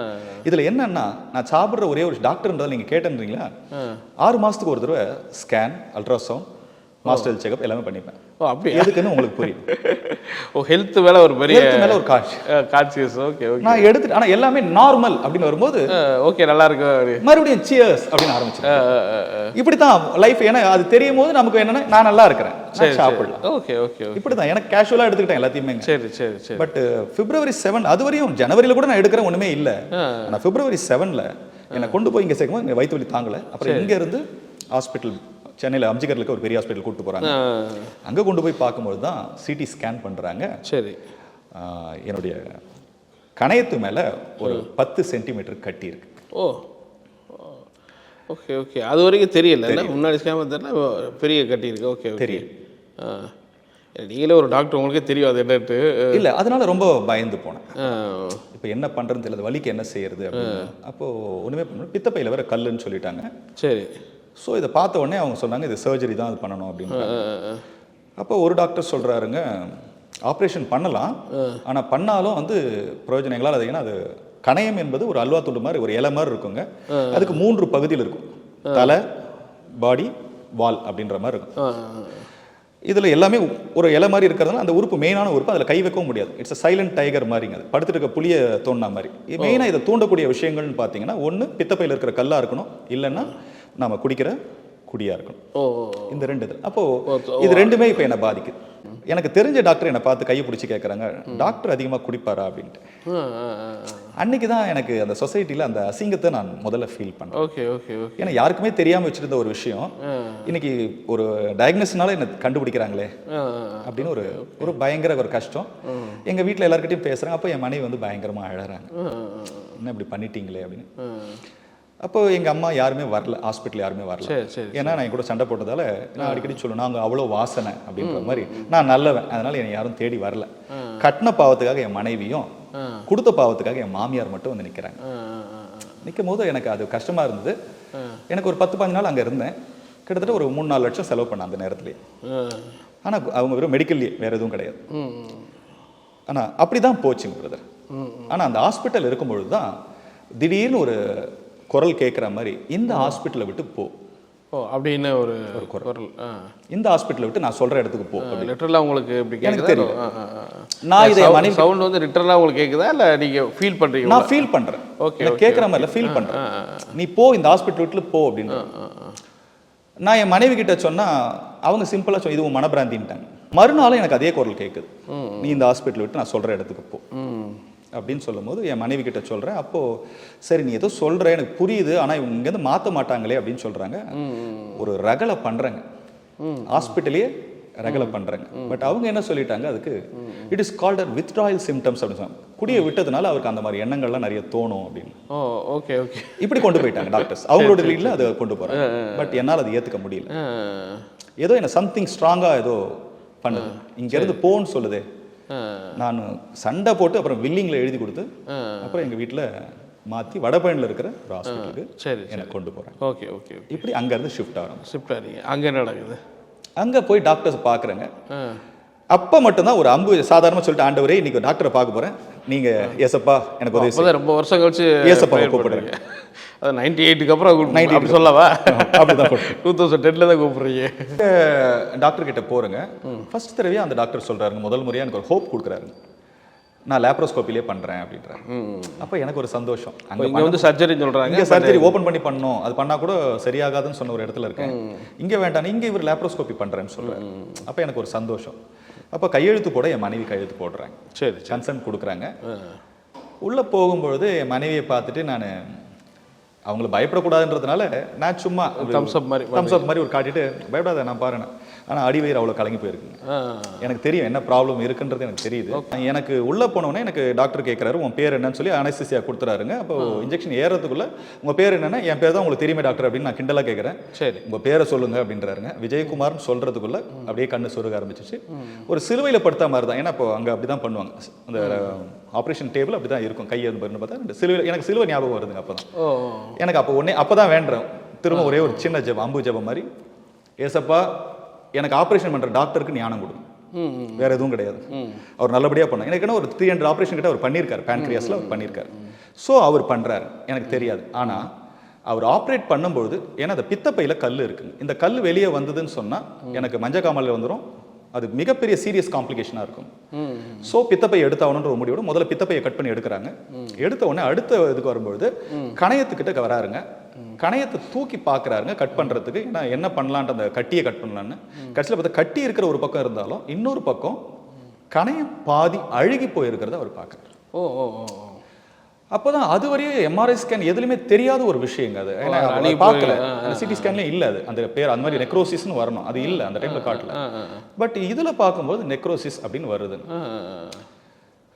Speaker 1: இதில் என்னன்னா நான் சாப்பிட்ற ஒரே ஒரு டாக்டர்ன்றதால் நீங்கள் கேட்டேன்றீங்களா, 6 மாதத்துக்கு ஒரு தடவை ஸ்கேன், அல்ட்ராசவுண்ட், மாஸ்டர் செக்அப் எல்லாமே பண்ணிப்பேன். அப்படி எதுக்குன்னு உங்களுக்கு புரியும்.
Speaker 2: ஹெல்த் மேலே ஒரு பெரிய
Speaker 1: மேலே ஒரு
Speaker 2: கான்சியஸ். Okay okay.
Speaker 1: நான் எடுத்துட்டு ஆனால் எல்லாமே நார்மல் அப்படின்னு வரும்போது
Speaker 2: ஓகே நல்லா இருக்கு,
Speaker 1: மறுபடியும் சியர்ஸ் அப்படின்னு ஆரம்பிச்சேன். இப்படி தான் லைஃப். ஏன்னா அது தெரியும் போது நமக்கு என்னன்னா நான் நல்லா இருக்கிறேன், சாப்பிடலாம்.
Speaker 2: Okay okay.
Speaker 1: இப்படி தான் எனக்கு கேஷுவலாக எடுத்துக்கிட்டேன் எல்லாத்தையுமே.
Speaker 2: சரி சரி சரி.
Speaker 1: பட் February 7 அது வரையும் ஜனவரியில் கூட நான் எடுக்கிறேன் ஒன்றுமே இல்லை. ஆனால் February 7 என்னை கொண்டு போய் இங்கே சேர்க்கும்போது இங்கே வயிற்று வலி தாங்கலை. அப்புறம் இங்கே இருந்து ஹாஸ்பிட்டல் சென்னையில் அம்ஜிகரில் இருக்க ஒரு பெரிய ஹாஸ்பிட்டல் கூப்பிட்டு போகிறாங்க. அங்கே கொண்டு போய் பார்க்கும்போது தான் சிடி ஸ்கேன் பண்ணுறாங்க. சரி. என்னுடைய கணையத்து மேலே ஒரு 10 சென்டிமீட்டர் கட்டி இருக்கு.
Speaker 2: ஓ ஓகே ஓகே. அது வரைக்கும் தெரியல, முன்னாடி ஸ்கேன் தெரியல, பெரிய கட்டி இருக்கு. ஓகே தெரியும். நீங்களே ஒரு டாக்டர், உங்களுக்கே தெரியும் அது என்னட்டு.
Speaker 1: இல்லை, அதனால ரொம்ப பயந்து போனேன். இப்போ என்ன பண்ணுறதுன்னு தெரியல, வலிக்கு என்ன செய்யறது அப்படின்னு. அப்போது ஒன்றுமே பண்ண, பித்தப்பையில் வேற கல்லுன்னு சொல்லிட்டாங்க. சரி. ஸோ இதை பார்த்த உடனே அவங்க சொன்னாங்க இது சர்ஜரி தான் அது பண்ணணும் அப்படின்னு. அப்போ ஒரு டாக்டர் சொல்கிறாருங்க, ஆப்ரேஷன் பண்ணலாம், ஆனால் பண்ணாலும் வந்து பிரயோஜனம் எங்களால் அது, ஏன்னா அது கணையம் என்பது ஒரு அல்வா துண்டு மாதிரி, ஒரு இலை மாதிரி இருக்குங்க. அதுக்கு 3 பகுதியில் இருக்கும், தலை, பாடி, வால் அப்படின்ற மாதிரி இருக்கும். இதில் எல்லாமே ஒரு இலை மாதிரி இருக்கிறதுனால அந்த உறுப்பு மெயினான உறுப்பு அதில் கை வைக்கவும் முடியாது. இட்ஸ் அ சைலண்ட் டைகர் மாதிரிங்க. அது படுத்துட்டு இருக்க புளியை தோண்டின மாதிரி. மெயினாக இதை தூண்டக்கூடிய விஷயங்கள்னு பார்த்தீங்கன்னா, ஒன்று பித்தப்பையில் இருக்கிற கல்லாக இருக்கணும், இல்லைன்னா நம்ம குடிக்கிற குடியாக இருக்கணும். இந்த 2 இது. அப்போது இது 2மே இப்போ என்னை பாதிக்குது. எனக்கு தெரிஞ்ச டாக்டர் என்னை பார்த்து கையை பிடிச்சி கேட்குறாங்க, டாக்டர் அதிகமாக குடிப்பாரா அப்படின்ட்டு. அன்னைக்கு தான் எனக்கு அந்த சொசைட்டியில் அந்த அசிங்கத்தை நான் முதல்ல ஃபீல் பண்ணேன்.
Speaker 2: Okay okay okay.
Speaker 1: ஏன்னா யாருக்குமே தெரியாமல் வச்சுருந்த ஒரு விஷயம் இன்னைக்கு ஒரு டயக்னோஸ்னால என்ன கண்டுபிடிக்கிறாங்களே அப்படின்னு ஒரு பயங்கர ஒரு கஷ்டம். எங்கள் வீட்டில் எல்லாருக்கிட்டையும் பேசுகிறேன். அப்போ என் மனைவி வந்து பயங்கரமாக அழறாங்க, என்ன இப்படி பண்ணிட்டீங்களே அப்படின்னு. அப்போ எங்கள் அம்மா யாருமே வரல, ஹாஸ்பிட்டல் யாருமே வரல. ஏன்னா நான் என் கூட சண்டை போட்டதால நான் அடிக்கடி சொல்லுவேன், நாங்கள் அவ்வளோ வாசனை அப்படின்ற மாதிரி, நான் நல்லவன், அதனால என்னை யாரும் தேடி வரல. கட்டின பாவத்துக்காக என் மனைவியும் கொடுத்த பாவத்துக்காக என் மாமியார் மட்டும் வந்து நிற்கிறாங்க. நிற்கும் போது எனக்கு அது கஷ்டமாக இருந்தது. எனக்கு ஒரு 10-15 நாள் அங்கே இருந்தேன். கிட்டத்தட்ட ஒரு 3-4 லட்சம் செலவு பண்ணேன் அந்த நேரத்துலேயே. ஆனால் அவங்க வெறும் மெடிக்கல்லையே, வேறு எதுவும் கிடையாது. ஆனால் அப்படி தான் போச்சுங்க பிரதர். ஆனால் அந்த ஹாஸ்பிட்டல் இருக்கும்பொழுது தான் திடீர்னு ஒரு குரல் கேட்குற மாதிரி, இந்த ஹாஸ்பிட்டலை விட்டு போ
Speaker 2: அப்படின்னு ஒரு குரல்.
Speaker 1: இந்த ஹாஸ்பிட்டலை விட்டு நான் சொல்கிற இடத்துக்கு போ.
Speaker 2: லிட்டரலாக உங்களுக்கு இப்படி
Speaker 1: எனக்கு தெரியும். நான் இதை மனைவி
Speaker 2: சவுண்ட் வந்து லிட்டரலாக உங்களுக்கு கேட்குதா இல்லை நீங்கள் ஃபீல் பண்ணுறீங்க?
Speaker 1: நான் ஃபீல் பண்ணுறேன். ஓகே, கேட்குற மாதிரி ஃபீல் பண்ணுறேன். நீ போ, இந்த ஹாஸ்பிட்டல் விட்டு போ அப்படின்னு. நான் என் மனைவி கிட்ட சொன்னால் அவங்க சிம்பிளாக சொன்ன, இது உன் மனப்பிராந்தின்ட்டாங்க. மறுநாளும் எனக்கு அதே குரல் கேட்குது, நீ இந்த ஹாஸ்பிட்டல் விட்டு நான் சொல்கிற இடத்துக்கு போ அப்படின்னு சொல்லும் போது என் மனைவி கிட்ட சொல்கிறேன். அப்போது சரி நீ ஏதோ சொல்கிற, எனக்கு புரியுது, ஆனால் இவங்க இங்கேருந்து மாற்ற மாட்டாங்களே அப்படின்னு சொல்கிறாங்க. ஒரு ரகலை பண்ணுறேங்க, ஹாஸ்பிட்டலையே ரகலை பண்ணுறேங்க. பட் அவங்க என்ன சொல்லிட்டாங்க, அதுக்கு it is called a withdrawal symptoms அப்படின்னு சொன்னாங்க. குடியை விட்டதுனால அவருக்கு அந்த மாதிரி எண்ணங்கள்லாம் நிறைய தோணும் அப்படின்னு.
Speaker 2: Okay okay. இப்படி
Speaker 1: கொண்டு போயிட்டாங்க டாக்டர்ஸ், அவங்களோட வீட்டில் அதை கொண்டு போகிறாங்க. பட் என்னால் அதை ஏற்றுக்க முடியல. ஏதோ என்ன சம்திங் ஸ்ட்ராங்காக ஏதோ பண்ணுது, இங்கேருந்து போன்னு சொல்லுதே. நான் சண்டை போட்டு அப்புறம் வில்லிங்கில் எழுதி கொடுத்து அப்புறம் எங்கள் வீட்டில் மாற்றி வடபழனியில் இருக்கிற ஒரு ஹாஸ்பிட்டலுக்கு எனக்கு கொண்டு போகிறேன்.
Speaker 2: Okay okay.
Speaker 1: இப்படி அங்கேருந்து ஷிஃப்ட் ஆகிறோம்.
Speaker 2: ஷிஃப்ட் ஆகிறீங்க. அங்கே என்ன நடக்குது? அங்கே
Speaker 1: போய் டாக்டர்ஸ் பார்க்குறேங்க. அப்போ மட்டும்தான் ஒரு அம்பு சாதாரணமாக சொல்லிட்டு, ஆண்டவரே இன்னைக்கு டாக்டரை பார்க்க போகிறேன், நீங்கள் ஏசப்பா எனக்கு உதவி.
Speaker 2: ரொம்ப வருஷம் கழிச்சு
Speaker 1: ஏசப்பா கூப்பிடுறீங்க.
Speaker 2: அது 98க்கு அப்புறம் 98 சொல்லவா? அப்படிதான் 2010 தான் கூப்பிடுறீங்க.
Speaker 1: டாக்டர் கிட்ட போறேங்க. ஃபர்ஸ்ட் தடவையா அந்த டாக்டர் சொல்றாருங்க, முதல் முறையா எனக்கு ஒரு ஹோப் கொடுக்குறாரு, நான் லேப்ரோஸ்கோப்பிலே பண்றேன் அப்படின்றாரு. அப்போ எனக்கு ஒரு சந்தோஷம்.
Speaker 2: அங்கே வந்து சர்ஜரி சொல்றாங்க,
Speaker 1: இங்கே சர்ஜரி ஓப்பன் பண்ணி பண்ணணும், அது பண்ணா கூட சரியாகாதுன்னு சொன்ன ஒரு இடத்துல இருக்கேன். இங்கே வேண்டாம், இங்கே இவர் லேப்ரோஸ்கோப்பி பண்றேன்னு சொல்றாரு. அப்போ எனக்கு ஒரு சந்தோஷம். அப்போ கையெழுத்து போட என் மனைவி கையெழுத்து போடுறாங்க. சரி, கன்சென்ட் கொடுக்குறாங்க. உள்ள போகும்பொழுது என் மனைவியை பார்த்துட்டு நான் அவங்கள பயப்படக்கூடாதுன்றதுனால நான் சும்மா தம்ஸ் அப் மாதிரி ஒரு காட்டிட்டு, பயப்படாத நான் பாருங்க, ஆனால் அடிவயிறு அவ்வளோ கலங்கி போயிருக்குங்க. எனக்கு தெரியும் என்ன ப்ராப்ளம் இருக்குன்றது எனக்கு தெரியுது. எனக்கு உள்ளே போனோடனே எனக்கு டாக்டர் கேட்குறாரு, உன் பேர் என்னன்னு சொல்லி அனஸ்தீசியா கொடுத்துறாருங்க. அப்போ இன்ஜெக்ஷன் ஏறதுக்குள்ள உங்கள் பேர் என்னன்னா, என் பேர் தான் உங்களுக்கு தெரியுமே டாக்டர் அப்படின்னு நான் கிண்டலாக கேட்குறேன். சரி உங்கள் பேரை சொல்லுங்க அப்படின்றாருங்க. விஜயகுமார்னு சொல்கிறதுக்குள்ள அப்படியே கண்ணு சொருக ஆரம்பிச்சிச்சு. ஒரு சிலுவையில் படுத்த மாதிரி தான். ஏன்னா இப்போ அங்கே அப்படி தான் பண்ணுவாங்க, அந்த ஆப்ரேஷன் டேபிள் அப்படி தான் இருக்கும். கையை வந்து பார்த்தா சிலுவை, எனக்கு சிலுவை ஞாபகம் வருதுங்க. அப்போ தான் எனக்கு அப்போ தான் வேண்டேன் திரும்ப ஒரே ஒரு சின்ன ஜெபம், அம்பு ஜெபம் மாதிரி, ஏசப்பா எனக்கு ஆப்ரேஷன் பண்ணுற டாக்டருக்கு ஞானம் கொடுக்கும், வேற எதுவும் கிடையாது, அவர் நல்லபடியாக பண்ணார். எனக்கு என்ன ஒரு 300 ஆப்ரேஷன் கிட்ட அவர் பண்ணியிருக்காரு, பேன்க்ரியாஸில் அவர் பண்ணியிருக்காரு. ஸோ அவர் பண்ணுறாரு, எனக்கு தெரியாது. ஆனால் அவர் ஆப்ரேட் பண்ணும்பொழுது, ஏன்னா அந்த பித்தப்பையில் கல் இருக்குங்க, இந்த கல் வெளியே வந்ததுன்னு சொன்னால் எனக்கு மஞ்சக்காமலில் வந்துடும், அது மிகப்பெரிய சீரியஸ் காம்ப்ளிகேஷனாக இருக்கும். ஸோ பித்தப்பை எடுத்தாகணுன்ற ஒரு முடிவோட முதல்ல பித்தப்பையை கட் பண்ணி எடுக்கிறாங்க. எடுத்த உடனே அடுத்த இதுக்கு வரும்பொழுது கணையத்துக்கிட்ட வராருங்க. கணையத்தை தூக்கி பார்க்குறாருங்க கட் பண்ணுறதுக்கு, ஏன்னா என்ன பண்ணலான்ட்டு அந்த கட்டியை கட் பண்ணலான்னு. கடைசியில் பார்த்தா கட்டி இருக்கிற ஒரு பக்கம் இருந்தாலும் இன்னொரு பக்கம் கணையம் பாதி அழுகி போயிருக்கிறத அவர் பார்க்குறாரு. அப்போதான் அது வரையும் எம்ஆர்ஐ ஸ்கேன் எதுலையுமே தெரியாத ஒரு விஷயங்க. அது பார்க்கல, சிடி ஸ்கேன்லேயும் இல்லை அது, அந்த பேர் அந்த மாதிரி நெக்ரோசிஸ்னு வரணும், அது இல்லை அந்த டைமில் காட்டல. பட் இதில் பார்க்கும்போது நெக்ரோசிஸ் அப்படின்னு வருது.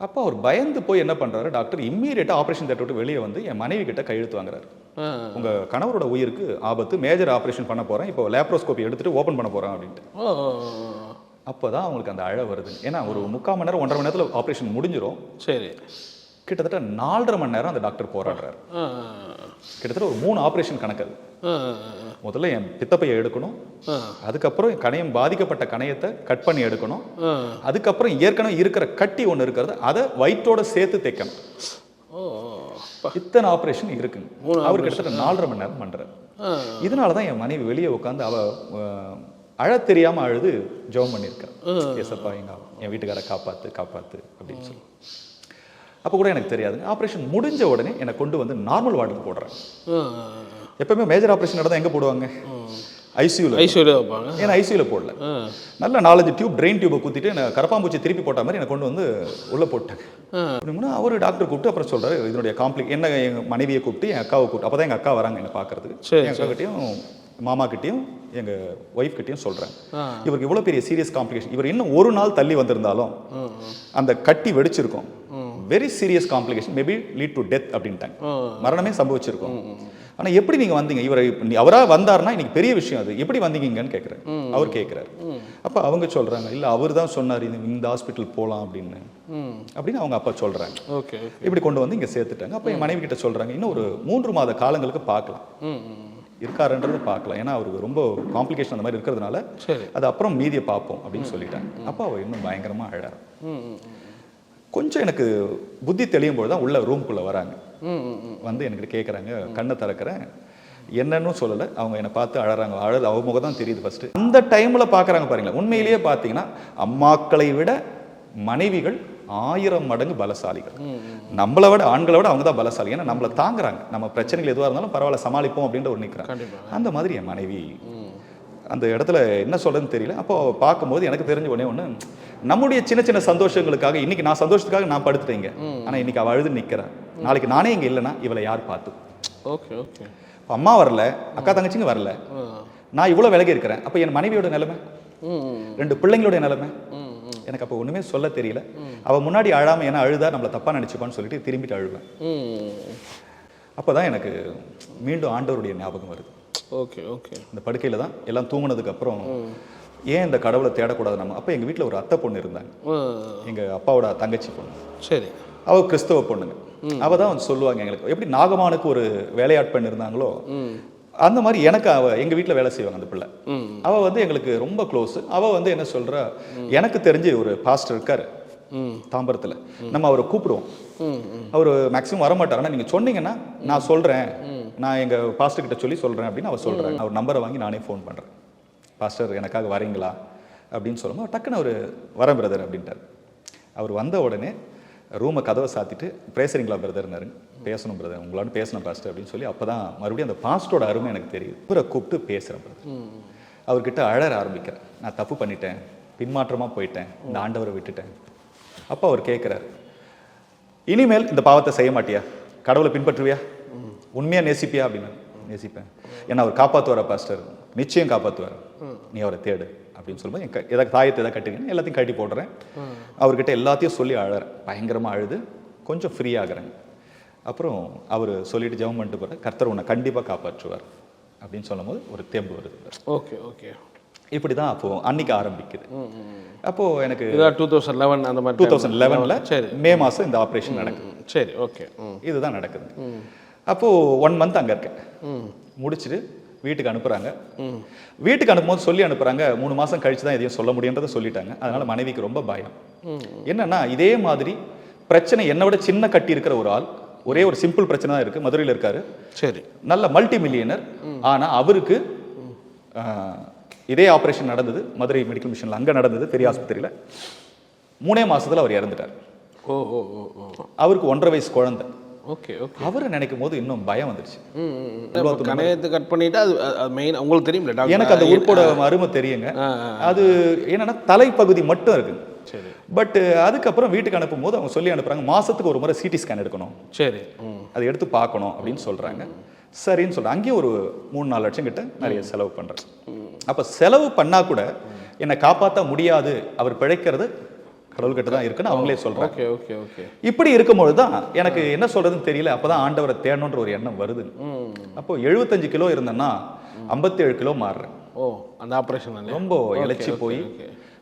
Speaker 1: அப்போ அவர் பயந்து போய் என்ன பண்ணுறாரு, டாக்டர் இம்மீடியட்டாக ஆப்ரேஷன் தேட்டர் விட்டு வெளியே வந்து என் மனைவி கிட்ட கையெழுத்து வாங்குறாரு. உங்கள் கணவரோட உயிருக்கு ஆபத்து, மேஜர் ஆப்ரேஷன் பண்ண போகிறேன், இப்போ லேப்ரோஸ்கோப்பி எடுத்துகிட்டு ஓப்பன் பண்ண போகிறேன் அப்படின்ட்டு. அப்போ தான் அவங்களுக்கு அந்த அழ வருது. ஏன்னா ஒரு 3/4 மணி நேரம் 1.5 மணி நேரத்தில் ஆப்ரேஷன் முடிஞ்சிடும். சரி, கிட்டத்தட்ட 4.5 மணி நேரம் அந்த டாக்டர் போராடுறாரு. கிட்டத்தட்ட ஒரு 3 ஆப்ரேஷன் கணக்கு. முதல்ல என் பித்தப்பையை எடுக்கணும், அதுக்கப்புறம் கணையம் பாதிக்கப்பட்ட கணையத்தை கட் பண்ணி எடுக்கணும், அதுக்கப்புறம் ஏற்கனவே இருக்கிற கட்டி ஒன்று இருக்கிறது அதை வயிற்றோட சேர்த்து தைக்கணும். இத்தனை ஆப்ரேஷன் இருக்குங்க. அவர் கிட்டத்தட்ட 4.5 மணி நேரம் பண்றாரு. இதனால தான் என் மனைவி வெளியே உட்காந்து அவ அழத் தெரியாமல் அழுது ஜெபம் பண்ணியிருக்கேன். ஏசப்பா என் வீட்டுக்காரை காப்பாற்று காப்பாற்று அப்படின்னு சொல்லி. அப்போ கூட எனக்கு தெரியாதுங்க. ஆப்ரேஷன் முடிஞ்ச உடனே என்னை கொண்டு வந்து நார்மல் வார்டுக்கு போடுறாங்க. எப்பவுமே மேஜர் ஆப்ரேஷன் நடந்தால் எங்கே போடுவாங்க? ஐசியூவில்
Speaker 2: வைப்பாங்க.
Speaker 1: ஏன்னா ஐசியூவில் போடல, நல்ல 4-5 டியூப் ட்ரெயின் டியூப்பை குத்திட்டு என்னை கரப்பாம்பூச்சி திருப்பி போட்ட மாதிரி என்னை கொண்டு வந்து உள்ளே போட்டாங்க. அப்படின்னா அவர் டாக்டர் கூப்பிட்டு அப்புறம் சொல்கிறாரு, இதனுடைய என்ன எங்கள் மனைவியை கூப்பிட்டு என் அக்காவை கூப்பிட்டு, அப்போ தான் எங்கள் அக்கா வராங்க என்னை பார்க்கறதுக்கு. என் அக்கா கிட்டையும் மாமா கிட்டையும் எங்கள் ஒய்ஃப் கிட்டையும் சொல்கிறேன், இவருக்கு இவ்வளோ பெரிய சீரியஸ் காம்ப்ளிகேஷன், இவர் இன்னும் ஒரு நாள் தள்ளி வந்திருந்தாலும் அந்த கட்டி வெடிச்சிருக்கும், very serious complication, maybe lead to death அப்படின்ட்டாங்க, மரணமே சம்பவிச்சிருக்கும். ஆனால் எப்படி நீங்கள் வந்தீங்க, அவராக வந்தார்னா இன்னைக்கு பெரிய விஷயம், அது எப்படி வந்தீங்கன்னு கேட்குறேன். அவர் கேட்குறாரு. அப்போ அவங்க சொல்கிறாங்க, இல்லை அவர் தான் சொன்னார் இந்த ஹாஸ்பிட்டல் போகலாம் அப்படின்னு அவங்க அப்பா சொல்கிறாங்க.
Speaker 2: ஓகே,
Speaker 1: இப்படி கொண்டு வந்து இங்கே சேர்த்துட்டாங்க. அப்போ என் மனைவி கிட்ட சொல்கிறாங்க, இன்னும் ஒரு 3 மாத காலங்களுக்கு பார்க்கலாம், இருக்காருன்றது பார்க்கலாம், ஏன்னா அவருக்கு ரொம்ப காம்ப்ளிகேஷன் அந்த மாதிரி இருக்கிறதுனால அது அப்புறம் மீதியை பார்ப்போம் அப்படின்னு சொல்லிட்டாங்க. அப்போ அவர் இன்னும் பயங்கரமாக அழறாரு. கொஞ்சம் எனக்கு புத்தி தெளியும் போது தான் உள்ள ரூம்குள்ளே வராங்க. வந்து என்கிட்ட கேட்குறாங்க, கண்ணை திறக்கிறேன், என்னன்னு சொல்லலை, அவங்க என்னை பார்த்து அழறாங்க. அவங்க முகம் தான் தெரியுது ஃபர்ஸ்ட். அந்த டைமில் பார்க்குறாங்க பாருங்களேன், உண்மையிலேயே பார்த்தீங்கன்னா அம்மாக்களை விட மனைவிகள் 1000 மடங்கு பலசாலிகள். நம்மளை விட ஆண்களை விட அவங்க தான் பலசாலி. ஏன்னா நம்மளை தாங்குறாங்க, நம்ம பிரச்சனைகள் எதுவாக இருந்தாலும் பரவாயில்ல சமாளிப்போம் அப்படின்ற ஒரு நிற்கிறாங்க. அந்த மாதிரி என் மனைவி அந்த இடத்துல என்ன சொல்றதுன்னு தெரியல. அப்போ பார்க்கும்போது எனக்கு தெரிஞ்ச ஒன்று, நம்முடைய சின்ன சின்ன சந்தோஷங்களுக்காக இன்னைக்கு நான் சந்தோஷத்துக்காக நான் படுத்துட்டேங்க, ஆனால் இன்னைக்கு அவள் அழுது நிற்கிறேன், நாளைக்கு நானே இங்கே இல்லைன்னா இவளை யார் பார்த்து?
Speaker 2: ஓகே ஓகே,
Speaker 1: அம்மா வரல, அக்கா தங்கச்சிங்க வரல, நான் இவ்வளோ விலகி இருக்கிறேன், அப்போ என் மனைவியோட நிலைமை, 2 பிள்ளைங்களோட நிலைமை, எனக்கு அப்போ ஒன்றுமே சொல்ல தெரியல. அவள் முன்னாடி அழாமல் ஏன்னா அழுதா நம்மளை தப்பாக நினச்சிப்பான்னு சொல்லிட்டு திரும்பிட்டு அழுவேன். அப்போ தான் எனக்கு மீண்டும் ஆண்டவருடைய ஞாபகம் வருது.
Speaker 2: ஓகே ஓகே,
Speaker 1: இந்த படுக்கையில் தான் எல்லாம் தூங்கினதுக்கு அப்புறம் ஏன் இந்த கடவுளை தேடக்கூடாது நம்ம? அப்போ எங்கள் வீட்டில் ஒரு அத்தை பொண்ணு இருந்தாங்க, எங்கள் அப்பாவோட தங்கச்சி பொண்ணு.
Speaker 2: சரி,
Speaker 1: அவள் கிறிஸ்தவ பொண்ணுங்க. அவள் தான் வந்து சொல்லுவாங்க எங்களுக்கு, எப்படி நாகமானுக்கு ஒரு வேலையாட்பெண் இருந்தாங்களோ அந்த மாதிரி எனக்கு எங்கள் வீட்டில் வேலை செய்வாங்க அந்த பிள்ளை. அவள் வந்து எங்களுக்கு ரொம்ப க்ளோஸ். அவள் வந்து என்ன சொல்கிறா, எனக்கு தெரிஞ்சு ஒரு பாஸ்டர் இருக்கார் தாம்பரத்தில், நம்ம அவரை கூப்பிடுவோம், அவர் மேக்ஸிமம் வரமாட்டார், ஆனால் நீங்கள் சொன்னீங்கன்னா நான் சொல்கிறேன், நான் எங்கள் பாஸ்டர் கிட்ட சொல்லி சொல்கிறேன் அப்படின்னு அவர் சொல்கிறேன். அவர் நம்பரை வாங்கி நானே ஃபோன் பண்ணுறேன், பாஸ்டர் எனக்காக வரீங்களா அப்படின்னு சொல்லும்போது டக்குன்னு அவர் வரேன் பிரதர் அப்படின்ட்டார். அவர் வந்த உடனே ரூமை கதவை சாத்திட்டு பேசுறீங்களா பிரதர்னாரு. பேசணும் பிரதர், உங்களால பேசணும் பாஸ்டர் அப்படின்னு சொல்லி. அப்போ தான் மறுபடியும் அந்த பாஸ்டரோட அருமை எனக்கு தெரியுது. இவரை கூப்பிட்டு பேசுகிறேன் பிரதர், அவர்கிட்ட அழற ஆரம்பிக்கிறேன், நான் தப்பு பண்ணிட்டேன், பின்மாற்றமாக போயிட்டேன், இந்த ஆண்டவரை விட்டுட்டேன். அப்போ அவர் கேட்குறாரு, இனிமேல் இந்த பாவத்தை செய்ய மாட்டியா, கடவுளை பின்பற்றுவியா, உண்மையாக நேசிப்பியா அப்படின்னு. நேசிப்பேன், ஏன்னா அவர் காப்பாற்றுவாரா பாஸ்டர், நிச்சயம் காப்பாற்றுவார், நீ அவரை தேடு அப்படின்னு சொல்லும்போது எதாவது தாயத்தை எதாவது கட்டிங்கன்னா எல்லாத்தையும் கட்டி போடுறேன். அவர்கிட்ட எல்லாத்தையும் சொல்லி அழறேன், பயங்கரமாக அழுது கொஞ்சம் ஃப்ரீ ஆகுறேன். அப்புறம் அவர் சொல்லிட்டு ஜெபம் பண்ணிட்டு போகிறேன், கர்த்தர் உன்னை கண்டிப்பாக காப்பாற்றுவார் அப்படின்னு சொல்லும் போது ஒரு தெம்பு வருது.
Speaker 2: ஓகே ஓகே,
Speaker 1: இப்படி தான் அப்போ அன்னைக்கு ஆரம்பிக்குது. அப்போ எனக்கு
Speaker 2: 2011 அந்த மாதிரி
Speaker 1: 2011 மே மாதம் இந்த ஆப்ரேஷன் நடக்குது.
Speaker 2: சரி, ஓகே,
Speaker 1: இதுதான் நடக்குது. அப்போது 1 மந்த் அங்கே இருக்கேன், முடிச்சுட்டு வீட்டுக்கு அனுப்புகிறாங்க. வீட்டுக்கு அனுப்பும்போது சொல்லி அனுப்புகிறாங்க, 3 மாதம் கழிச்சு தான் எதையும் சொல்ல முடியுன்றதை சொல்லிட்டாங்க. அதனால மனைவிக்கு ரொம்ப பயம். என்னன்னா இதே மாதிரி பிரச்சனை என்னை விட சின்ன கட்டி இருக்கிற ஒரு ஆள், ஒரே ஒரு சிம்பிள் பிரச்சனை தான் இருக்குது, மதுரையில் இருக்காரு, சரி, நல்ல மல்டி மில்லியனர். ஆனால் அவருக்கு இதே ஆப்ரேஷன் நடந்தது மதுரை மெடிக்கல் மிஷனில், அங்கே நடந்தது பெரிய ஆஸ்பத்திரியில். 3 மாதத்தில் அவர் இறந்துட்டார். அவருக்கு 1.5 வயசு குழந்தை.
Speaker 2: ஓகே ஓகே,
Speaker 1: அவரை நினைக்கும் போது இன்னும் பயம் வந்துருச்சு.
Speaker 2: கணையத்தை கட் பண்ணிட்டா அது மெயின் உங்களுக்கு தெரியும்ல டாக்டர்,
Speaker 1: எனக்கு அந்த உறுப்போட அருமை தெரியுங்க. அது என்னன்னா தலைப்பகுதி மட்டும் இருக்குங்க. சரி, பட் அதுக்கப்புறம் வீட்டுக்கு அனுப்பும் போது அவங்க சொல்லி அனுப்புறாங்க, மாசத்துக்கு ஒரு முறை சிடி ஸ்கேன் எடுக்கணும், சரி, அதை எடுத்து பார்க்கணும் அப்படின்னு சொல்றாங்க. சரின்னு சொல்றேன். அங்கேயும் ஒரு 3-4 லட்சம் கிட்ட நிறைய செலவு பண்றேன். அப்ப செலவு பண்ணா கூட என்னை காப்பாற்ற முடியாது, அவர் பிழைக்கிறது கடவுள்கிட்ட தான் இருக்குன்னு அவங்களே சொல்றாங்க.
Speaker 2: ஓகே ஓகே ஓகே,
Speaker 1: இப்படி இருக்கும்போது தான் எனக்கு என்ன சொல்றதுன்னு தெரியல. அப்பதான் ஆண்டவரை தேடணுன்ற ஒரு எண்ணம் வருது. அப்போ 75 கிலோ இருந்தேன்னா 57 கிலோ மாறுறேன்.
Speaker 2: ஓ, அந்த ஆப்ரேஷன்
Speaker 1: ரொம்ப இழைச்சி போய்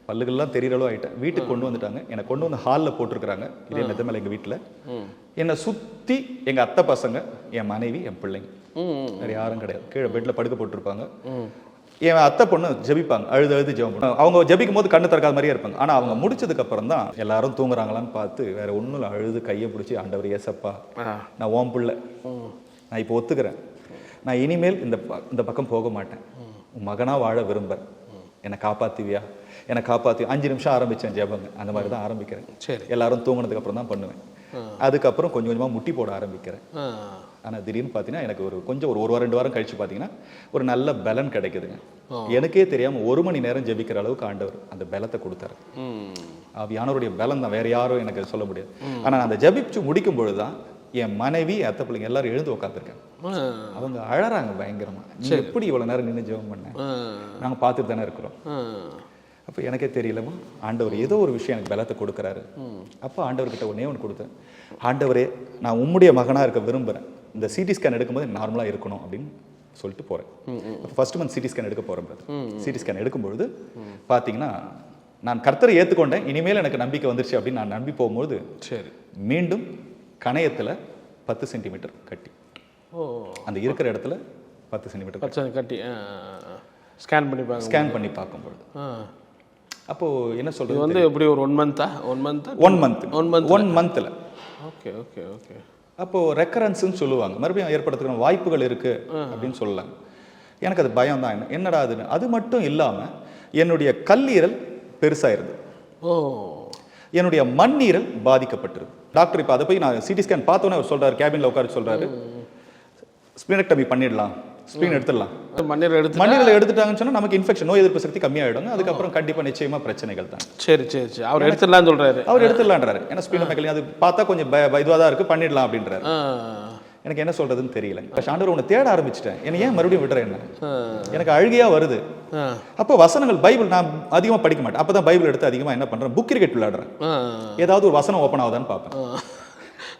Speaker 1: பல்லுகள்லாம் தெரியறளோ ஆயிட்டேன். வீட்டுக்கு கொண்டு வந்துட்டாங்க, என்னை கொண்டு வந்து ஹாலில் போட்டிருக்கிறாங்க, இதே மெத்த மேலே எங்கள் வீட்டில். என்னை சுற்றி எங்கள் அத்தை பசங்க, என் மனைவி, என் பிள்ளைங்க, வேறு யாரும் கிடையாது. கீழே பெட்டில் படுக்க போட்டிருப்பாங்க. என் அத்தை பொண்ணு ஜெபிப்பாங்க, அழுது அழுது ஜெபம் பண்ணுவாங்க. அவங்க ஜெபிக்கும் போது கண்ணு திறக்காத மாதிரியே இருப்பாங்க. ஆனால் அவங்க முடிச்சதுக்கு அப்புறம் தான் எல்லாரும் தூங்குறாங்களான்னு பார்த்து வேற ஒன்றும் இல்லை, அழுது கையை பிடிச்சி, ஆண்டவர் ஏசப்பா, நான் ஓம் பிள்ளை, நான் இப்போ ஒத்துக்கிறேன், நான் இனிமேல் இந்த பக்கம் போக மாட்டேன், உன் மகனாக வாழ விரும்புகிறேன், என்னை காப்பாற்றுவியா, என்னை காப்பாற்றி 5 நிமிஷம் ஆரம்பித்தேன் ஜெபங்க. அந்த மாதிரி தான் ஆரம்பிக்கிறேன்.
Speaker 2: சரி.
Speaker 1: எல்லாரும் தூங்கினதுக்கு அப்புறம் தான் பண்ணுவேன். அதுக்கப்புறம் கொஞ்சம் கொஞ்சமாக முட்டி போட ஆரம்பிக்கிறேன். ஆனால் திடீர்னு பார்த்தீங்கன்னா எனக்கு ஒரு கொஞ்சம் ஒரு 1-2 வாரம் கழிச்சு பார்த்தீங்கன்னா ஒரு நல்ல பலன் கிடைக்குதுங்க. எனக்கே தெரியாமல் 1 மணி நேரம் ஜெபிக்கிற அளவுக்கு ஆண்டவர் அந்த பலத்தை கொடுத்தாரு. ஆவியானவருடைய பலம் தான், வேற யாரும் எனக்கு சொல்ல முடியாது. ஆனால் அந்த ஜெபிச்சு முடிக்கும் பொழுது தான் என் மனைவி, அத்தை பிள்ளைங்க எல்லாரும் எழுந்து உட்காந்துருக்காங்க. அவங்க அழறாங்க பயங்கரமா. நீ எப்படி இவ்வளவு நேரம் நின்று ஜெபம் பண்ண, நாங்க பார்த்துட்டு தானே இருக்கிறோம். அப்போ எனக்கே தெரியலமா, ஆண்டவர் ஏதோ ஒரு விஷயம் எனக்கு பலத்தை கொடுக்குறாரு. அப்போ ஆண்டவர்கிட்ட ஒன்னே ஒன்று கொடுத்தேன், ஆண்டவரே நான் உம்முடைய மகனா இருக்க விரும்புகிறேன், இந்த சிடி ஸ்கேன் எடுக்கும்போது நார்மலாக இருக்கணும் அப்படின்னு சொல்லிட்டு போகிறேன். ஃபர்ஸ்ட் மந்த் சிடி ஸ்கேன் எடுக்க போகிறேன். சிடி ஸ்கேன் எடுக்கும்பொழுது பார்த்தீங்கன்னா நான் கர்த்தரை ஏற்றுக்கொண்டேன், இனிமேல் எனக்கு நம்பிக்கை வந்துருச்சு அப்படின்னு நான் நம்பி போகும்போது சரி மீண்டும் கணையத்தில் 10 சென்டிமீட்டர் கட்டி, அந்த இருக்கிற இடத்துல 10 சென்டிமீட்டர்
Speaker 2: கட்டி ஸ்கேன் பண்ணி
Speaker 1: பார்க்கும்பொழுது அப்போ என்ன சொல்றது
Speaker 2: வந்து எப்படி ஒரு 1
Speaker 1: மந்த்ல
Speaker 2: ஓகே ஓகே ஓகே
Speaker 1: அப்போ ரெக்கரன்ஸ்னு சொல்லுவாங்க, மறுபடியும் ஏற்படுத்துகிற வாய்ப்புகள் இருக்கு அப்படின்னு சொல்லலாம். எனக்கு அது பயம் தான். என்னடா அதுன்னு. அது மட்டும் இல்லாம என்னுடைய கல்லீரல் பெருசாயிருது, என்னுடைய மண்ணீரல் பாதிக்கப்பட்டிருக்கு. டாக்டர் இப்போ அதை போய் நான் சிடி ஸ்கேன் பார்த்தோன்னே அவர் சொல்றாரு, கேபின்ல உட்கார சொல்றாரு, ஸ்பிளெனெக்டமி பண்ணிடலாம், ஸ்பிளீன் எடுத்துடலாம். மண்ணீரல் எடுத்துட்டாங்கன்னு சொன்னா நமக்கு இன்ஃபெக்ஷன், நோய் எதிர்ப்பு சக்தி கம்மியாயிடும். அதுக்கப்புறம் கண்டிப்பா நிச்சயமா பிரச்சனைகள் தான்.
Speaker 2: சரி சரி சரி, அவர் எடுத்துடலாம் சொல்றாரு.
Speaker 1: அவர் எடுத்துடலான்றாரு. ஏன்னா ஸ்பிளீனோமெகலி அது பார்த்தா கொஞ்சம் இதுவாக தான் இருக்கு, பண்ணிடலாம் அப்படின்றாரு. எனக்கு என்ன சொல்றதுன்னு தெரியல. ஆண்டவர் உன்னை தேட ஆரம்பிச்சிட்டேன், என்ன ஏன் மறுபடியும் விடுறேன், என்ன எனக்கு அழுகையா வருது. அப்போ வசனங்கள் பைபிள் நான் அதிகமா படிக்க மாட்டேன். அப்பதான் பைபிள் எடுத்து அதிகமா என்ன பண்றேன், புக் கிரிக்கெட் விளையாடுறேன். ஏதாவது ஒரு வசனம் ஓப்பன் ஆகுதான்னு பார்ப்பேன்.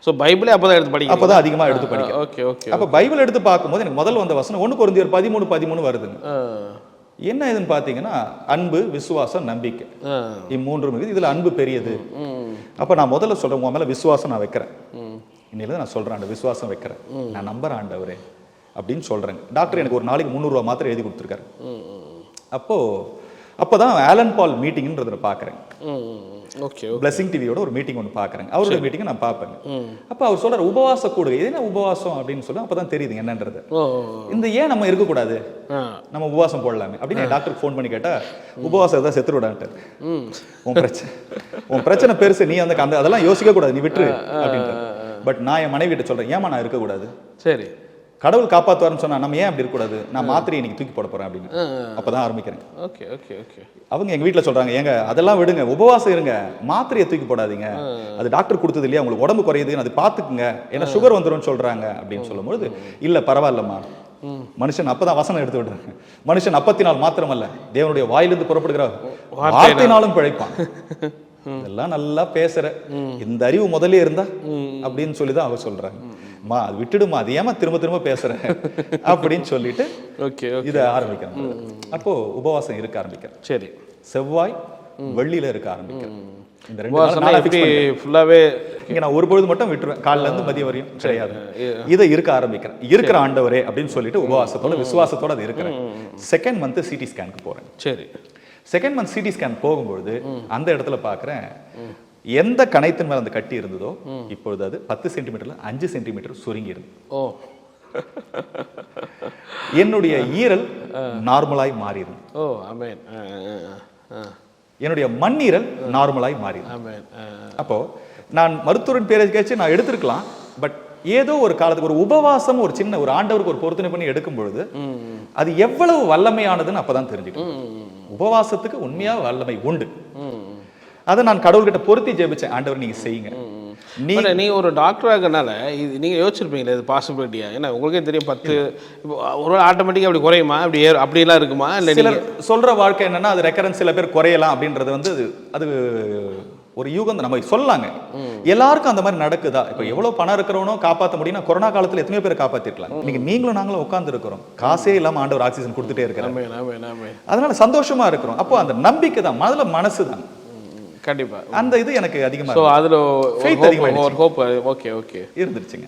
Speaker 2: ஸோ பைபிளே அப்பதான் எடுத்து படிக்க,
Speaker 1: அப்பதான் அதிகமாக எடுத்து படிக்க.
Speaker 2: Okay okay.
Speaker 1: அப்போ பைபிள் எடுத்து பார்க்கும்போது எனக்கு முதல்ல வந்த வசனம் 1 கொரிந்தியர் 13:13 வருதுங்க. என்ன இதுன்னு பார்த்தீங்கன்னா, அன்பு, விசுவாசம், நம்பிக்கை, இம்மூன்றும் இருக்குது, இதுல அன்பு பெரியது. அப்போ நான் முதல்ல சொல்றேன், உன் மேல விசுவாசம் நான் வைக்கிறேன். இன்னில நான் சொல்றேன், அந்த விசுவாசம் வைக்கிறேன், நான் நம்புறேன் ஆண்டவரே அப்படின்னு சொல்றேன். டாக்டர் எனக்கு ஒரு நாளைக்கு 300 ரூபா மாத்திரை எழுதி கொடுத்துருக்காரு. அப்போதான் ஆலன் பால் மீட்டிங்ன்றத பார்க்குறேன். பிளஸிங் டிவியோட ஒரு மீட்டிங் ஒன்று பார்க்குறேன். அவரோட மீட்டிங்கை நான் பார்ப்பேன். அப்போ அவர் சொல்றாரு, உபவாச கூடுகை. இது என்ன உபவாசம் அப்படின்னு சொல்லி அப்பதான் தெரியுது என்னன்றது. இந்த ஏன் நம்ம இருக்கக்கூடாது, நம்ம உபவாசம் போடலாமே அப்படின்னு டாக்டருக்கு ஃபோன் பண்ணி கேட்டா, உபவாசம் தான் செத்துரு விடான்ட்டு, உன் பிரச்சனை பெருசு, நீ அந்த அதெல்லாம் யோசிக்க கூடாது, நீ விட்டுரு அப்படின்ட்டு. பட் நான் என் மனைவி கிட்ட சொல்றேன், ஏமா நான் இருக்கக்கூடாது, சரி கடவுள் காப்பாற்றுவார்னு சொன்னா நம்ம ஏன் அப்படி இருக்கக்கூடாது, நான் மாத்திரையை இன்னைக்கு தூக்கி போட போறேன் அப்படின்னு. அப்பதான் ஆரம்பிக்கிறேன்.
Speaker 2: Okay okay okay. அவங்க
Speaker 1: எங்க வீட்டுல சொல்றாங்க, ஏங்க அதெல்லாம் விடுங்க, உபவாசம் இருங்க, மாத்திரையை தூக்கி போடாதீங்க, அது டாக்டர் கொடுத்தது இல்லையா, உங்களுக்கு உடம்பு குறையுது, அது பாத்துக்குங்க, ஏன்னா சுகர் வந்துடும் சொல்றாங்க அப்படின்னு சொல்லும்போது, இல்ல பரவாயில்லம்மா, மனுஷன் அப்பதான் வசனம் எடுத்து விடுறாங்க, மனுஷன் அப்பத்தினால் மாத்திரமல்ல தேவனுடைய வாயிலிருந்து புறப்படுகிற வார்த்தையினாலும் பிழைப்பான். இதெல்லாம் நல்லா பேசுற, இந்த அறிவு முதல்ல இருந்தா அப்படின்னு சொல்லிதான் அவ சொல்றாங்க. மா அது விட்டுடுமா, அது ஏமா திரும்ப திரும்ப பேசுற அப்படின்னு சொல்லிட்டு இதை ஆரம்பிக்கிறேன். அப்போ உபவாசம் இருக்க ஆரம்பிக்கிறேன். சரி, செவ்வாய் வெள்ளியில இருக்க ஆரம்பிக்கிறேன். இந்த 2 நாள்
Speaker 2: ஃபுல்லாவே
Speaker 1: இங்க நான் ஒரு பொழுது மட்டும் விட்டுருவேன், காலைல இருந்து மதியம் வரையும் கிடையாது. இதை இருக்க ஆரம்பிக்கிறேன். இருக்கிற ஆண்டவரே அப்படின்னு சொல்லிட்டு உபவாசத்தோட விசுவாசத்தோட அது இருக்கிறேன். செகண்ட் மந்த் சிடி ஸ்கேனுக்கு போறேன். சரி, செகண்ட் மந்த் சிடி ஸ்கேன் போகும்பொழுது அந்த இடத்துல பாக்குறேன், எந்த கணைத்தின் மேல அந்த கட்டி இருந்ததோ இப்பொழுது அது 10 சென்டிமீட்டர்ல 5 சென்டிமீட்டர் சுருங்கி இருந்து, என்னுடைய ஈரல் நார்மலாய் மாறி இருந்து, என்னுடைய மண்ணீரல் நார்மலாய் மாறி. அப்போ நான் மருத்துவரின் பேரை கேச்சு நான் எடுத்திருக்கலாம். பட் ஏதோ ஒரு காலத்துக்கு ஒரு உபவாசம், ஒரு சின்ன ஒரு ஆண்டவருக்கு ஒரு பொருத்தனை பண்ணி எடுக்கும் பொழுது அது எவ்வளவு வல்லமையானதுன்னு அப்பதான் தெரிஞ்சுக்கிட்டேன். உபவாசத்துக்கு உண்மையா வல்லமை உண்டு. அதை நான் கடவுள்கிட்ட பொருத்தி ஜெபிச்சேன், ஆண்டவர் நீங்க செய்யுங்க.
Speaker 2: நீங்க ஒரு டாக்டர் ஆகனால இது நீங்க யோசிச்சிருப்பீங்களே, இது பாசிபிலிட்டியா? ஏன்னா உங்களுக்கே தெரியும் 10 ஒரு ஆட்டோமேட்டிக்கா அப்படி குறையுமா, அப்படியெல்லாம் இருக்குமா? இல்லை
Speaker 1: சிலர் சொல்ற வாழ்க்கை என்னன்னா அது ரெக்கரன்ஸ், சில பேர் குறையலாம் அப்படின்றது வந்து அது ஒரு யூகம் நம்ம சொல்லலாங்க. எல்லாருக்கும் அந்த மாதிரி நடக்குதா? இப்ப எவ்வளவு பணம் இருக்கிறவனோ காப்பாற்ற முடியும். கொரோனா காலத்துல எத்தனையோ பேரை காப்பாத்திருக்கலாம். இன்னைக்கு நீங்களும் நாங்களும் உட்கார்ந்து இருக்கிறோம், காசே இல்லாம ஆண்டவர் ஆக்சிஜன் கொடுத்துட்டே இருக்கிறார், அதனால சந்தோஷமா இருக்கிறோம். அப்போ அந்த நம்பிக்கை தான், முதல்ல மனசு தான்.
Speaker 2: கண்டிப்பா அந்த
Speaker 1: இது எனக்கு அதிகமா,
Speaker 2: சோ அதுல ஒரு ஹோப் ஓகே ஓகே இருந்துருச்சுங்க.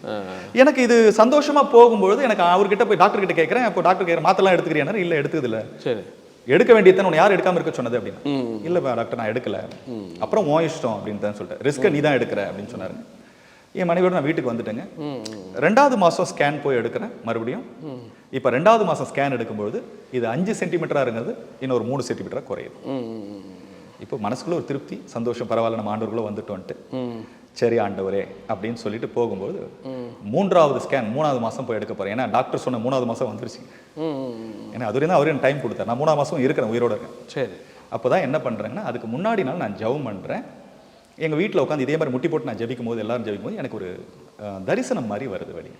Speaker 1: எனக்கு இது சந்தோஷமா போகும்போது எனக்கு அவர்கிட்ட போய் டாக்டர் கிட்ட கேட்கறேன். அப்போ டாக்டர் கேட்கற மாத்தலாம் எடுத்துக்கிறியா? இல்ல எடுத்துக்குது இல்ல. சரி, எடுக்க வேண்டியது உன்னை யார் எடுக்காம இருக்க சொன்னது அப்படின்னு. இல்ல டாக்டர் நான் எடுக்கல. அப்புறம் உன் இஷ்டம் அப்படின்னு தான் சொல்லிட்டேன். ரிஸ்க் நீ தான் எடுக்கிற அப்படின்னு சொன்னாரு. என் மனைவியோட நான் வீட்டுக்கு வந்துட்டேங்க. 2வது மாதம் ஸ்கேன் போய் எடுக்கிறேன் மறுபடியும். இப்போ 2வது மாதம் ஸ்கேன் எடுக்கும்பொழுது இது 5 சென்டிமீட்டராக இருந்தது, இன்னொரு 3 சென்டிமீட்டராக குறையுது. இப்போ மனசுக்குள்ள ஒரு திருப்தி, சந்தோஷம், பரவாயில்ல நம்ம ஆண்டவருக்குள்ள வந்துட்டோன்ட்டு. சரி ஆண்டவரே அப்படின்னு சொல்லிட்டு போகும்போது 3வது ஸ்கேன் 3வது மாதம் போய் எடுக்க போகிறேன். ஏன்னா டாக்டர் சொன்ன 3வது மாதம் வந்துருச்சு. ஏன்னா அது வரையும் அவரே டைம் கொடுத்தார். நான் 3வது மாதம் இருக்கிறேன், உயிரோட இருக்கேன்.
Speaker 2: சரி.
Speaker 1: அப்போ தான் என்ன பண்ணுறேங்கன்னா, அதுக்கு முன்னாடி நாள் நான் ஜெபம் பண்ணுறேன். எங்கள் வீட்டில் உட்காந்து இதே மாதிரி முட்டி போட்டு நான் ஜெபிக்கும் போது, எல்லாரும் ஜெபிக்கும் போது எனக்கு ஒரு தரிசனம் மாதிரி வருது வெளியே.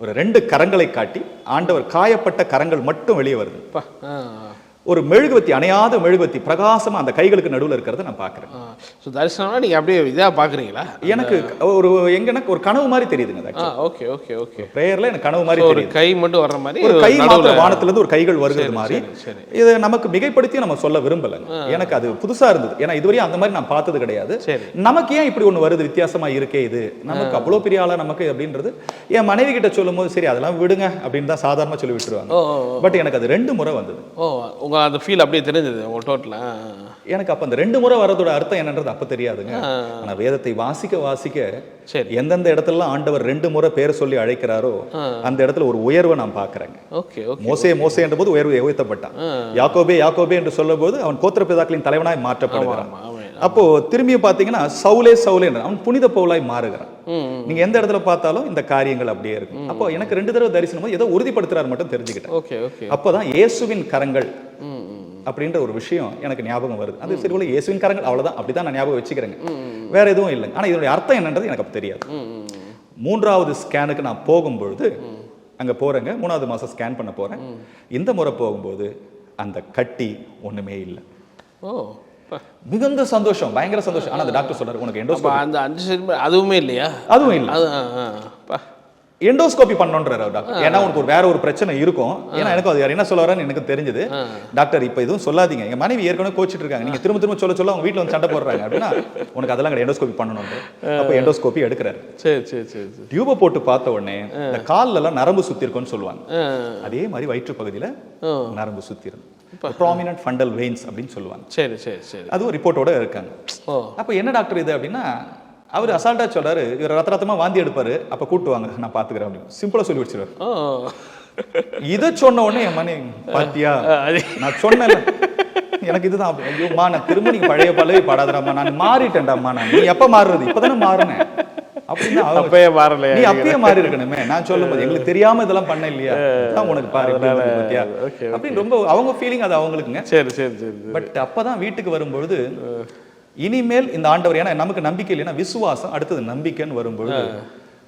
Speaker 1: ஒரு 2 கரங்களை காட்டி ஆண்டவர் காயப்பட்ட கரங்கள் மட்டும் வெளியே வருது. ஒரு மெழுகுவத்தி, அணையாத மெழுகுவத்தி பிரகாசமா அந்த கைகளுக்கு நடுவில் இருக்கிறத நான் பார்க்குறேன்.
Speaker 2: ஸோ தரிசனம்னா நீங்கள் அப்படியே இதாக பார்க்குறீங்களா?
Speaker 1: எனக்கு ஒரு எனக்கு ஒரு கனவு மாதிரி தெரியுதுங்க.
Speaker 2: Okay okay okay.
Speaker 1: ப்ரேயர்ல எனக்கு கனவு மாதிரி
Speaker 2: ஒரு கை மட்டும் வர்ற மாதிரி,
Speaker 1: ஒரு கை மாத்திரம் வானத்திலிருந்து ஒரு கைகள் வருகிறது மாதிரி. இது நமக்கு மிகைப்படுத்தி நம்ம சொல்ல விரும்பலைங்க. எனக்கு அது புதுசா இருந்தது. ஏன்னா இதுவரையும் அந்த மாதிரி நான் பார்த்தது கிடையாது. நமக்கு ஏன் இப்படி ஒன்று வருது, வித்தியாசமா இருக்கே இது, நமக்கு அவ்வளோ பெரிய ஆளா நமக்கு அப்படின்றது. என் மனைவி கிட்ட சொல்லும் போது சரி அதெல்லாம் விடுங்க அப்படின்னு தான் சாதாரணமாக சொல்லி விட்டுருவாங்க. பட் எனக்கு அது 2 முறை வந்தது.
Speaker 2: அந்த ஃபீல் அப்படியே தெரிஞ்சது உங்க டோட்டலா.
Speaker 1: எனக்கு அப்ப அந்த 2 முறை வரதோட அர்த்தம் என்னன்றது அப்ப தெரியாதுங்க. ஆனா வேதத்தை வாசிக்க வாசிக்க எந்தெந்த இடத்துல ஆண்டவர் 2 முறை பேரை சொல்லி அழைக்கிறாரோ அந்த இடத்துல ஒரு உயர்வை நான் பாக்குறேங்க. மோசே மோசே என்ற போது உயர்வு உயர்த்தப்பட்டான். யாக்கோபே யாக்கோபே என்று சொல்லும் போது அவன் கோத்திர பிதாக்களின் தலைவனாய் மாற்றப்படுகிறான். அப்போ திரும்பி பாத்தீங்கன்னா சவுலே சவுலே அவன் புனித பவுலாய் மாறுகிறான். நீங்க எந்த இடத்துல பார்த்தாலும் இந்த காரியங்கள் அப்படியே இருக்கும். அப்போ எனக்கு 2 தடவை தரிசனம் ஏதோ உறுதிப்படுத்துறாரு மட்டும் தெரிஞ்சுக்கிட்டேன். அப்போதான் இயேசுவின் கரங்கள் அப்படின்ற ஒரு விஷயம் எனக்கு ஞாபகம் வருது. அது சரி போல இயேசுவின் கரங்கள், அவ்வளவுதான், அப்படிதான் நான் ஞாபகம் வச்சுக்கிறேங்க. வேற எதுவும் இல்லைங்க. ஆனா இதனுடைய அர்த்தம் என்னன்றது எனக்கு அப்ப தெரியாது. 3வது ஸ்கேனுக்கு நான் போகும்பொழுது அங்க போறேங்க. 3வது மாசம் ஸ்கேன் பண்ண போறேன். இந்த முறை போகும்போது அந்த கட்டி ஒண்ணுமே இல்லை. மிகுந்த சந்தோஷம், பயங்கர சந்தோஷம். ஆனா அந்த டாக்டர் சொல்றாரு உனக்கு எண்டோஸ்கோபி, அந்த 5
Speaker 2: அதுவுமே இல்லையா?
Speaker 1: அதுவும் இல்லை. எண்டோஸ்கோபி பண்ணணுன்றாரு டாக்டர். ஏன்னா உனக்கு வேற ஒரு பிரச்சனை இருக்கும். ஏன்னா எனக்கு அது என்ன சொல்ல வரேன்னு எனக்கு தெரிஞ்சது. டாக்டர் இப்ப எதுவும் சொல்லாதீங்க, எங்க மனைவி ஏற்கனவே கோச்சிட்டு இருக்காங்க, நீங்க திரும்ப திரும்ப சொல்ல அவங்க வீட்டுல வந்து சண்டை போடுறாங்க அப்படின்னா உனக்கு அதெல்லாம் கிடையாது, எண்டோஸ்கோபி பண்ணணும். அப்ப எண்டோஸ்கோபி எடுக்கிறாரு.
Speaker 2: சரி சரி சரி. டியூபை
Speaker 1: போட்டு பார்த்த உடனே இந்த கால்ல எல்லாம் நரம்பு சுத்தி இருக்கும்னு சொல்லுவாங்க. அதே மாதிரி வயிற்று பகுதியில நரம்பு சுத்தி இருக்கு. ப்ராமினன்ட் ஃபண்டல் வெயின்ஸ் அப்படின்னு சொல்லுவாங்க.
Speaker 2: சரி சரி சரி.
Speaker 1: அதுவும் ரிப்போர்ட்டோட இருக்காங்க. அப்ப என்ன டாக்டர் இது அப்படின்னா அவர் அசால்ட்டா சொல்றாரு, இவர் ரத்தமா வாந்தி எடுப்பாரு, அப்ப கூட்டுவாங்க நான் பாத்துக்கிறேன் அப்படின்னு சிம்பிளா சொல்லி வச்சிருவாரு. இதை சொன்ன உடனே என் மனைவி பாத்தியா நான் சொன்னேன் எனக்கு இதுதான், ஐயோம்மா நான் திரும்ப நீங்க பழைய பழவே பாடாதராம்மா, நான் மாறிட்டேன்டாம்மா, நான் நீ எப்ப மாறுறது, இப்பதானே மாறினேன் அப்படின்னா அப்பயே மாறல, நீ அப்பயே மாறி இருக்கணுமே. நான் சொல்லும் போது எங்களுக்கு தெரியாம இதெல்லாம் பண்ண இல்லையா, உனக்கு பாரு பாத்தியா அப்படின்னு ரொம்ப அவங்க ஃபீலிங் அது அவங்களுக்குங்க. சரி சரி சரி. பட் அப்பதான் வீட்டுக்கு வரும்பொழுது இனிமேல் இந்த ஆண்டவர், ஏன்னா நமக்கு நம்பிக்கை இல்லைன்னா விசுவாசம், அடுத்தது நம்பிக்கைன்னு வரும்பொழுது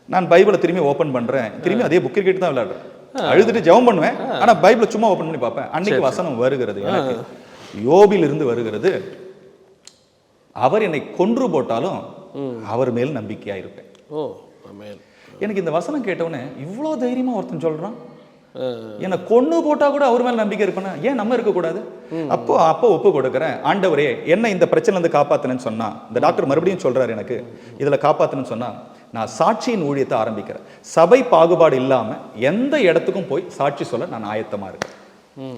Speaker 1: நான் பைபிளை திரும்பி ஓபன் பண்றேன். திரும்பி அதே புக் கிரிக்கெட் தான் விளையாடுறேன். அழுதுட்டு ஜெபம் பண்ணுவேன், ஆனா பைபிளை சும்மா ஓபன் பண்ணி பார்ப்பேன். அன்னைக்கு வசனம் வருகிறது எனக்கு, யோபில் இருந்து வருகிறது. அவர் என்னை கொன்று போட்டாலும் அவர் மேல் நம்பிக்கையா இருப்பேன். எனக்கு இந்த வசனம் கேட்டவுடனே இவ்வளவு தைரியமா ஒருத்தன் சொல்றான், என்ன கொண்டு போட்டா கூட அவர் மேல நம்பிக்கை இருப்பேன்னா ஏன் நம்ம இருக்கக்கூடாது? அப்போ ஒப்பு கொடுக்குறேன். ஆண்டவரே என்ன இந்த பிரச்சனை இருந்து காப்பாத்துனேன்னு சொன்னா, இந்த டாக்டர் மறுபடியும் சொல்றாரு எனக்கு இதுல காப்பாத்துனேன்னு சொன்னா, நான் சாட்சியின் ஊழியத்தை ஆரம்பிக்கிறேன். சபை பாகுபாடு இல்லாம எந்த இடத்துக்கும் போய் சாட்சி சொல்ல நான் ஆயத்தமா இருக்கேன்.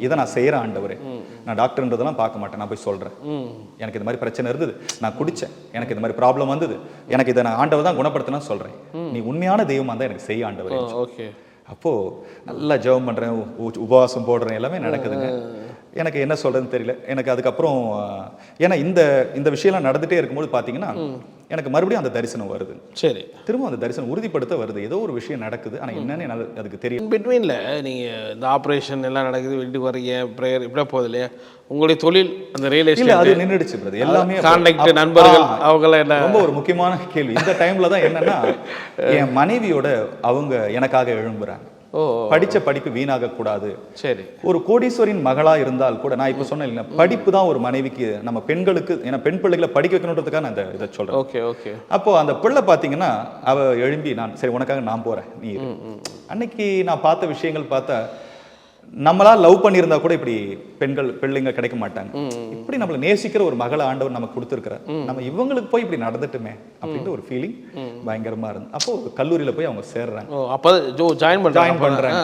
Speaker 1: இதை நான் செய்யறேன் ஆண்டவரே. நான் டாக்டர்ன்றதெல்லாம் பார்க்க மாட்டேன், நான் போய் சொல்றேன் எனக்கு இந்த மாதிரி பிரச்சனை இருந்தது, நான் குடிச்சேன், எனக்கு இந்த மாதிரி ப்ராப்ளம் வந்தது, எனக்கு இதை நான் ஆண்டவர் தான் குணப்படுத்தினா சொல்றேன். நீ உண்மையான தெய்வமா தான் எனக்கு செய்ய ஆண்டவரே. அப்போ நல்லா ஜெபம் பண்றேன், உபவாசம் போடுறேன், எல்லாமே நடக்குதுங்க. எனக்கு என்ன சொல்றதுன்னு தெரியல. எனக்கு அதுக்கப்புறம் ஏன்னா இந்த விஷயம்லாம் நடந்துட்டே இருக்கும்போது பாத்தீங்கன்னா எனக்கு மறுபடியும் அந்த தரிசனம் வருது. சரி, திரும்ப அந்த தரிசனம் உறுதிப்படுத்த வருது, ஏதோ ஒரு விஷயம் நடக்குது, ஆனா என்னன்னு அதுக்கு தெரியும்.
Speaker 2: பிட்வீன்ல நீங்க இந்த ஆபரேஷன் எல்லாம் நடக்குது, வீட்டுக்கு வரீங்க, பிரேயர் இப்படி போகுது இல்லையா, உங்களுடைய தொழில் அந்த ரியல் எஸ்டேட் அது
Speaker 1: நின்றுடுச்சு பிரதர். எல்லாமே
Speaker 2: கான்டாக்ட் நண்பர்கள் அவங்க என்ன
Speaker 1: ரொம்ப ஒரு முக்கியமான கேள்வி. இந்த டைம்ல தான் என்னன்னா என் மனைவியோட அவங்க எனக்காக எழும்புறாங்க. படிச்ச படிப்பு வீணாக கூடாது. சரி, ஒரு கோடீஸ்வரின் மகளா இருந்தால் கூட நான் இப்ப சொன்னேன் இல்லையா, படிப்பு தான் ஒரு மனைவிக்கு, நம்ம பெண்களுக்கு, ஏன்னா பெண் பிள்ளைகளை படிக்க வைக்கணுன்றதுக்காக நான் இதை சொல்றேன். Okay okay. அப்போ அந்த பிள்ளை பாத்தீங்கன்னா அவ எழும்பி, நான் சரி உனக்காக நான் போறேன், நீ அன்னைக்கு நான் பார்த்த விஷயங்கள் பார்த்தா நம்மளா லவ் பண்ணியிருந்தா கூட இப்படி பிள்ளைங்க கிடைக்க மாட்டாங்க. இப்படி நம்மள நேசிக்கிற ஒரு மகளை ஆண்டவர் நமக்கு கொடுத்துருக்கிறார். நம்ம இவங்களுக்கு போய் இப்படி நடந்துட்டுமே அப்படின்ற ஒரு ஃபீலிங் பயங்கரமா இருந்து அப்போ ஒரு கல்லூரியில போய் அவங்க சேர்றாங்க.
Speaker 2: அப்போ ஜாயின்
Speaker 1: பண்றாங்க.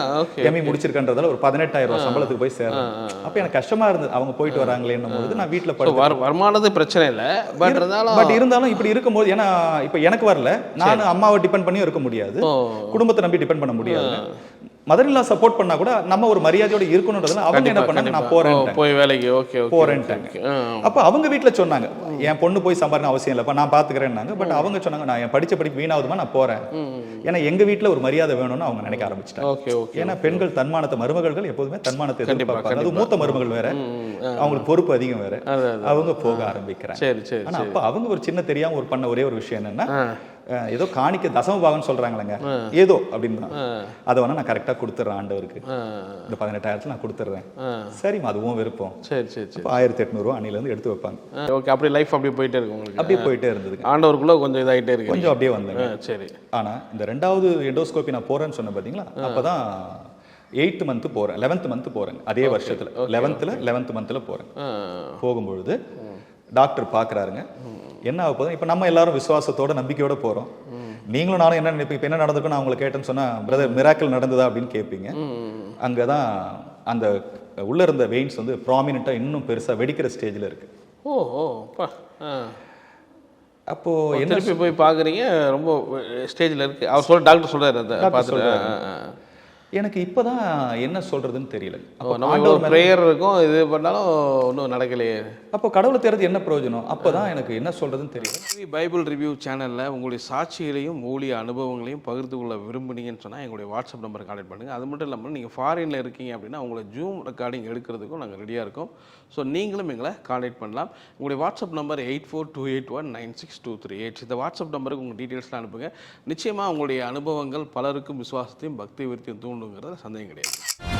Speaker 1: எம்இ முடிச்சிருக்கன்றதால ஒரு 18,000 ரூபாய் சம்பளத்துக்கு போய் சேர்றாங்க. அப்ப எனக்கு கஷ்டமா இருந்தது அவங்க போயிட்டு வராங்களேன்னும் போது நான் வீட்டுல
Speaker 2: வருமானது பிரச்சனை இல்லை,
Speaker 1: பட் இருந்தாலும் இப்படி இருக்கும்போது ஏன்னா இப்ப எனக்கு வரல, நான் அம்மாவை டிபெண்ட் பண்ணியும் இருக்க முடியாது, குடும்பத்தை நம்பி டிபெண்ட் பண்ண முடியாது. மதர்-இன்-லா சப்போர்ட் பண்ணா கூட நம்ம ஒரு மரியாதையோட இருக்கணும்ன்றதுல அவங்க என்ன பண்ணாங்க, நான் போறேன்
Speaker 2: போய் வேலைக்கு
Speaker 1: போறேன்ட்டாங்க. அப்ப அவங்க வீட்டுல சொன்னாங்க என் பொண்ணு போய் சம்பாதிக்க அவசியம் இல்லப்பா நான் பாத்துக்கிறேன்னாங்க. பட் அவங்க சொன்னாங்க நான் என் படிச்ச படிப்பு வீணாவதுமா நான் போறேன். ஏன்னா எங்க வீட்டுல ஒரு மரியாதை வேணும்னு அவங்க நினைக்க ஆரம்பிச்சிட்டாங்க. ஏன்னா பெண்கள் தன்மானத்தை, மருமகள் எப்போதுமே தன்மானத்தை எதிர்பார்ப்பாங்க. அது மூத்த மருமகள் வேற, அவங்களுக்கு பொறுப்பு அதிகம் வேற, அவங்க போக ஆரம்பிக்கிறாங்க. ஆனா அப்ப அவங்க ஒரு சின்ன தெரியாம ஒரு பண்ண ஒரே ஒரு விஷயம் என்னன்னா, ஏதோ காணிக்க தசமபாகம் சொல்றாங்களேங்க, ஏதோ அப்படின்னு அதை வேணா நான் கரெக்டா கொடுத்துறேன் ஆண்டவருக்கு, இந்த 18,000 நான் கொடுத்துறேன். சரிம்மா அதுவும் விருப்பம்.
Speaker 2: சரி சரி சரி.
Speaker 1: 1,800 ரூபா அன்னில இருந்து எடுத்து வைப்பாங்க.
Speaker 2: ஓகே, அப்படியே லைஃப் அப்படியே போயிட்டே இருக்கு உங்களுக்கு.
Speaker 1: அப்படியே போயிட்டே இருந்தது.
Speaker 2: ஆண்டவருக்குள்ள கொஞ்சம் இதாயிட்டே இருக்கு,
Speaker 1: கொஞ்சம் அப்படியே வந்தேங்க.
Speaker 2: சரி.
Speaker 1: ஆனா இந்த 2வது எண்டோஸ்கோபி நான் போறேன்னு சொன்னேன் பாத்தீங்களா, அப்பதான் 8th month போறேன், 11th month போறேன். அதே வருஷத்துல 11th monthல போறேன். போகும்பொழுது டாக்டர் பாக்குறாருங்க, என்ன ஆக போதும். இப்போ நம்ம எல்லாரும் விசுவாசத்தோட நம்பிக்கையோட போறோம். நீங்களும் நானும் என்ன நினைப்பீங்க, இப்போ என்ன நடந்திருக்கும் நான் உங்களை கேட்டேன்னு சொன்னா, பிரதர் மிராக்கிள் நடந்ததா அப்படின்னு கேட்பீங்க. அங்கதான் அந்த உள்ள இருந்த வெயின்ஸ் வந்து ப்ராமினெண்டா இன்னும் பெருசா வெடிக்கிற ஸ்டேஜ்ல இருக்கு. அப்போ என்ன
Speaker 2: போய் பாக்குறீங்க, ரொம்ப ஸ்டேஜ்ல இருக்கு. அவர் சொல்ற டாக்டர் சொல்றாரு அதை பார்த்துட்டு
Speaker 1: எனக்கு இப்பதான் என்ன சொல்றதுன்னு தெரியல.
Speaker 2: பிரேயர் இருக்கும், இது பண்ணாலும் ஒன்றும் நடக்கலையே.
Speaker 1: அப்போ கடவுளை தேர்றது என்ன பிரயோஜனம்? அப்பதான் எனக்கு என்ன சொல்றதுன்னு தெரியல.
Speaker 3: பைபிள் ரிவ்யூ சேனல்ல உங்களுடைய சாட்சிகளையும் ஊழிய அனுபவங்களையும் பகிர்ந்து கொள்ள விரும்புனீங்கன்னு சொன்னா எங்களுடைய வாட்ஸ்அப் நம்பர் கான்டாக்ட் பண்ணுங்க. அது மட்டும் இல்லாமல் நீங்க ஃபாரின்ல இருக்கீங்க அப்படின்னா உங்களை ஜூம் ரெக்கார்டிங் எடுக்கிறதுக்கும் நாங்கள் ரெடியா இருக்கோம். ஸோ நீங்களும் எங்களை கான்டாக்ட் பண்ணலாம். உங்களுடைய வாட்ஸ்அப் நம்பர் 8428196238. இந்த வாட்ஸ்அப் நம்பருக்கு உங்கள் டீட்டெயில்ஸ்லாம் அனுப்புங்க. நிச்சயமாக உங்களுடைய அனுபவங்கள் பலருக்கும் விசுவாசத்தையும் பக்தி விருத்தியும் தூண்டுங்கிறத சந்தேகம் கிடையாது.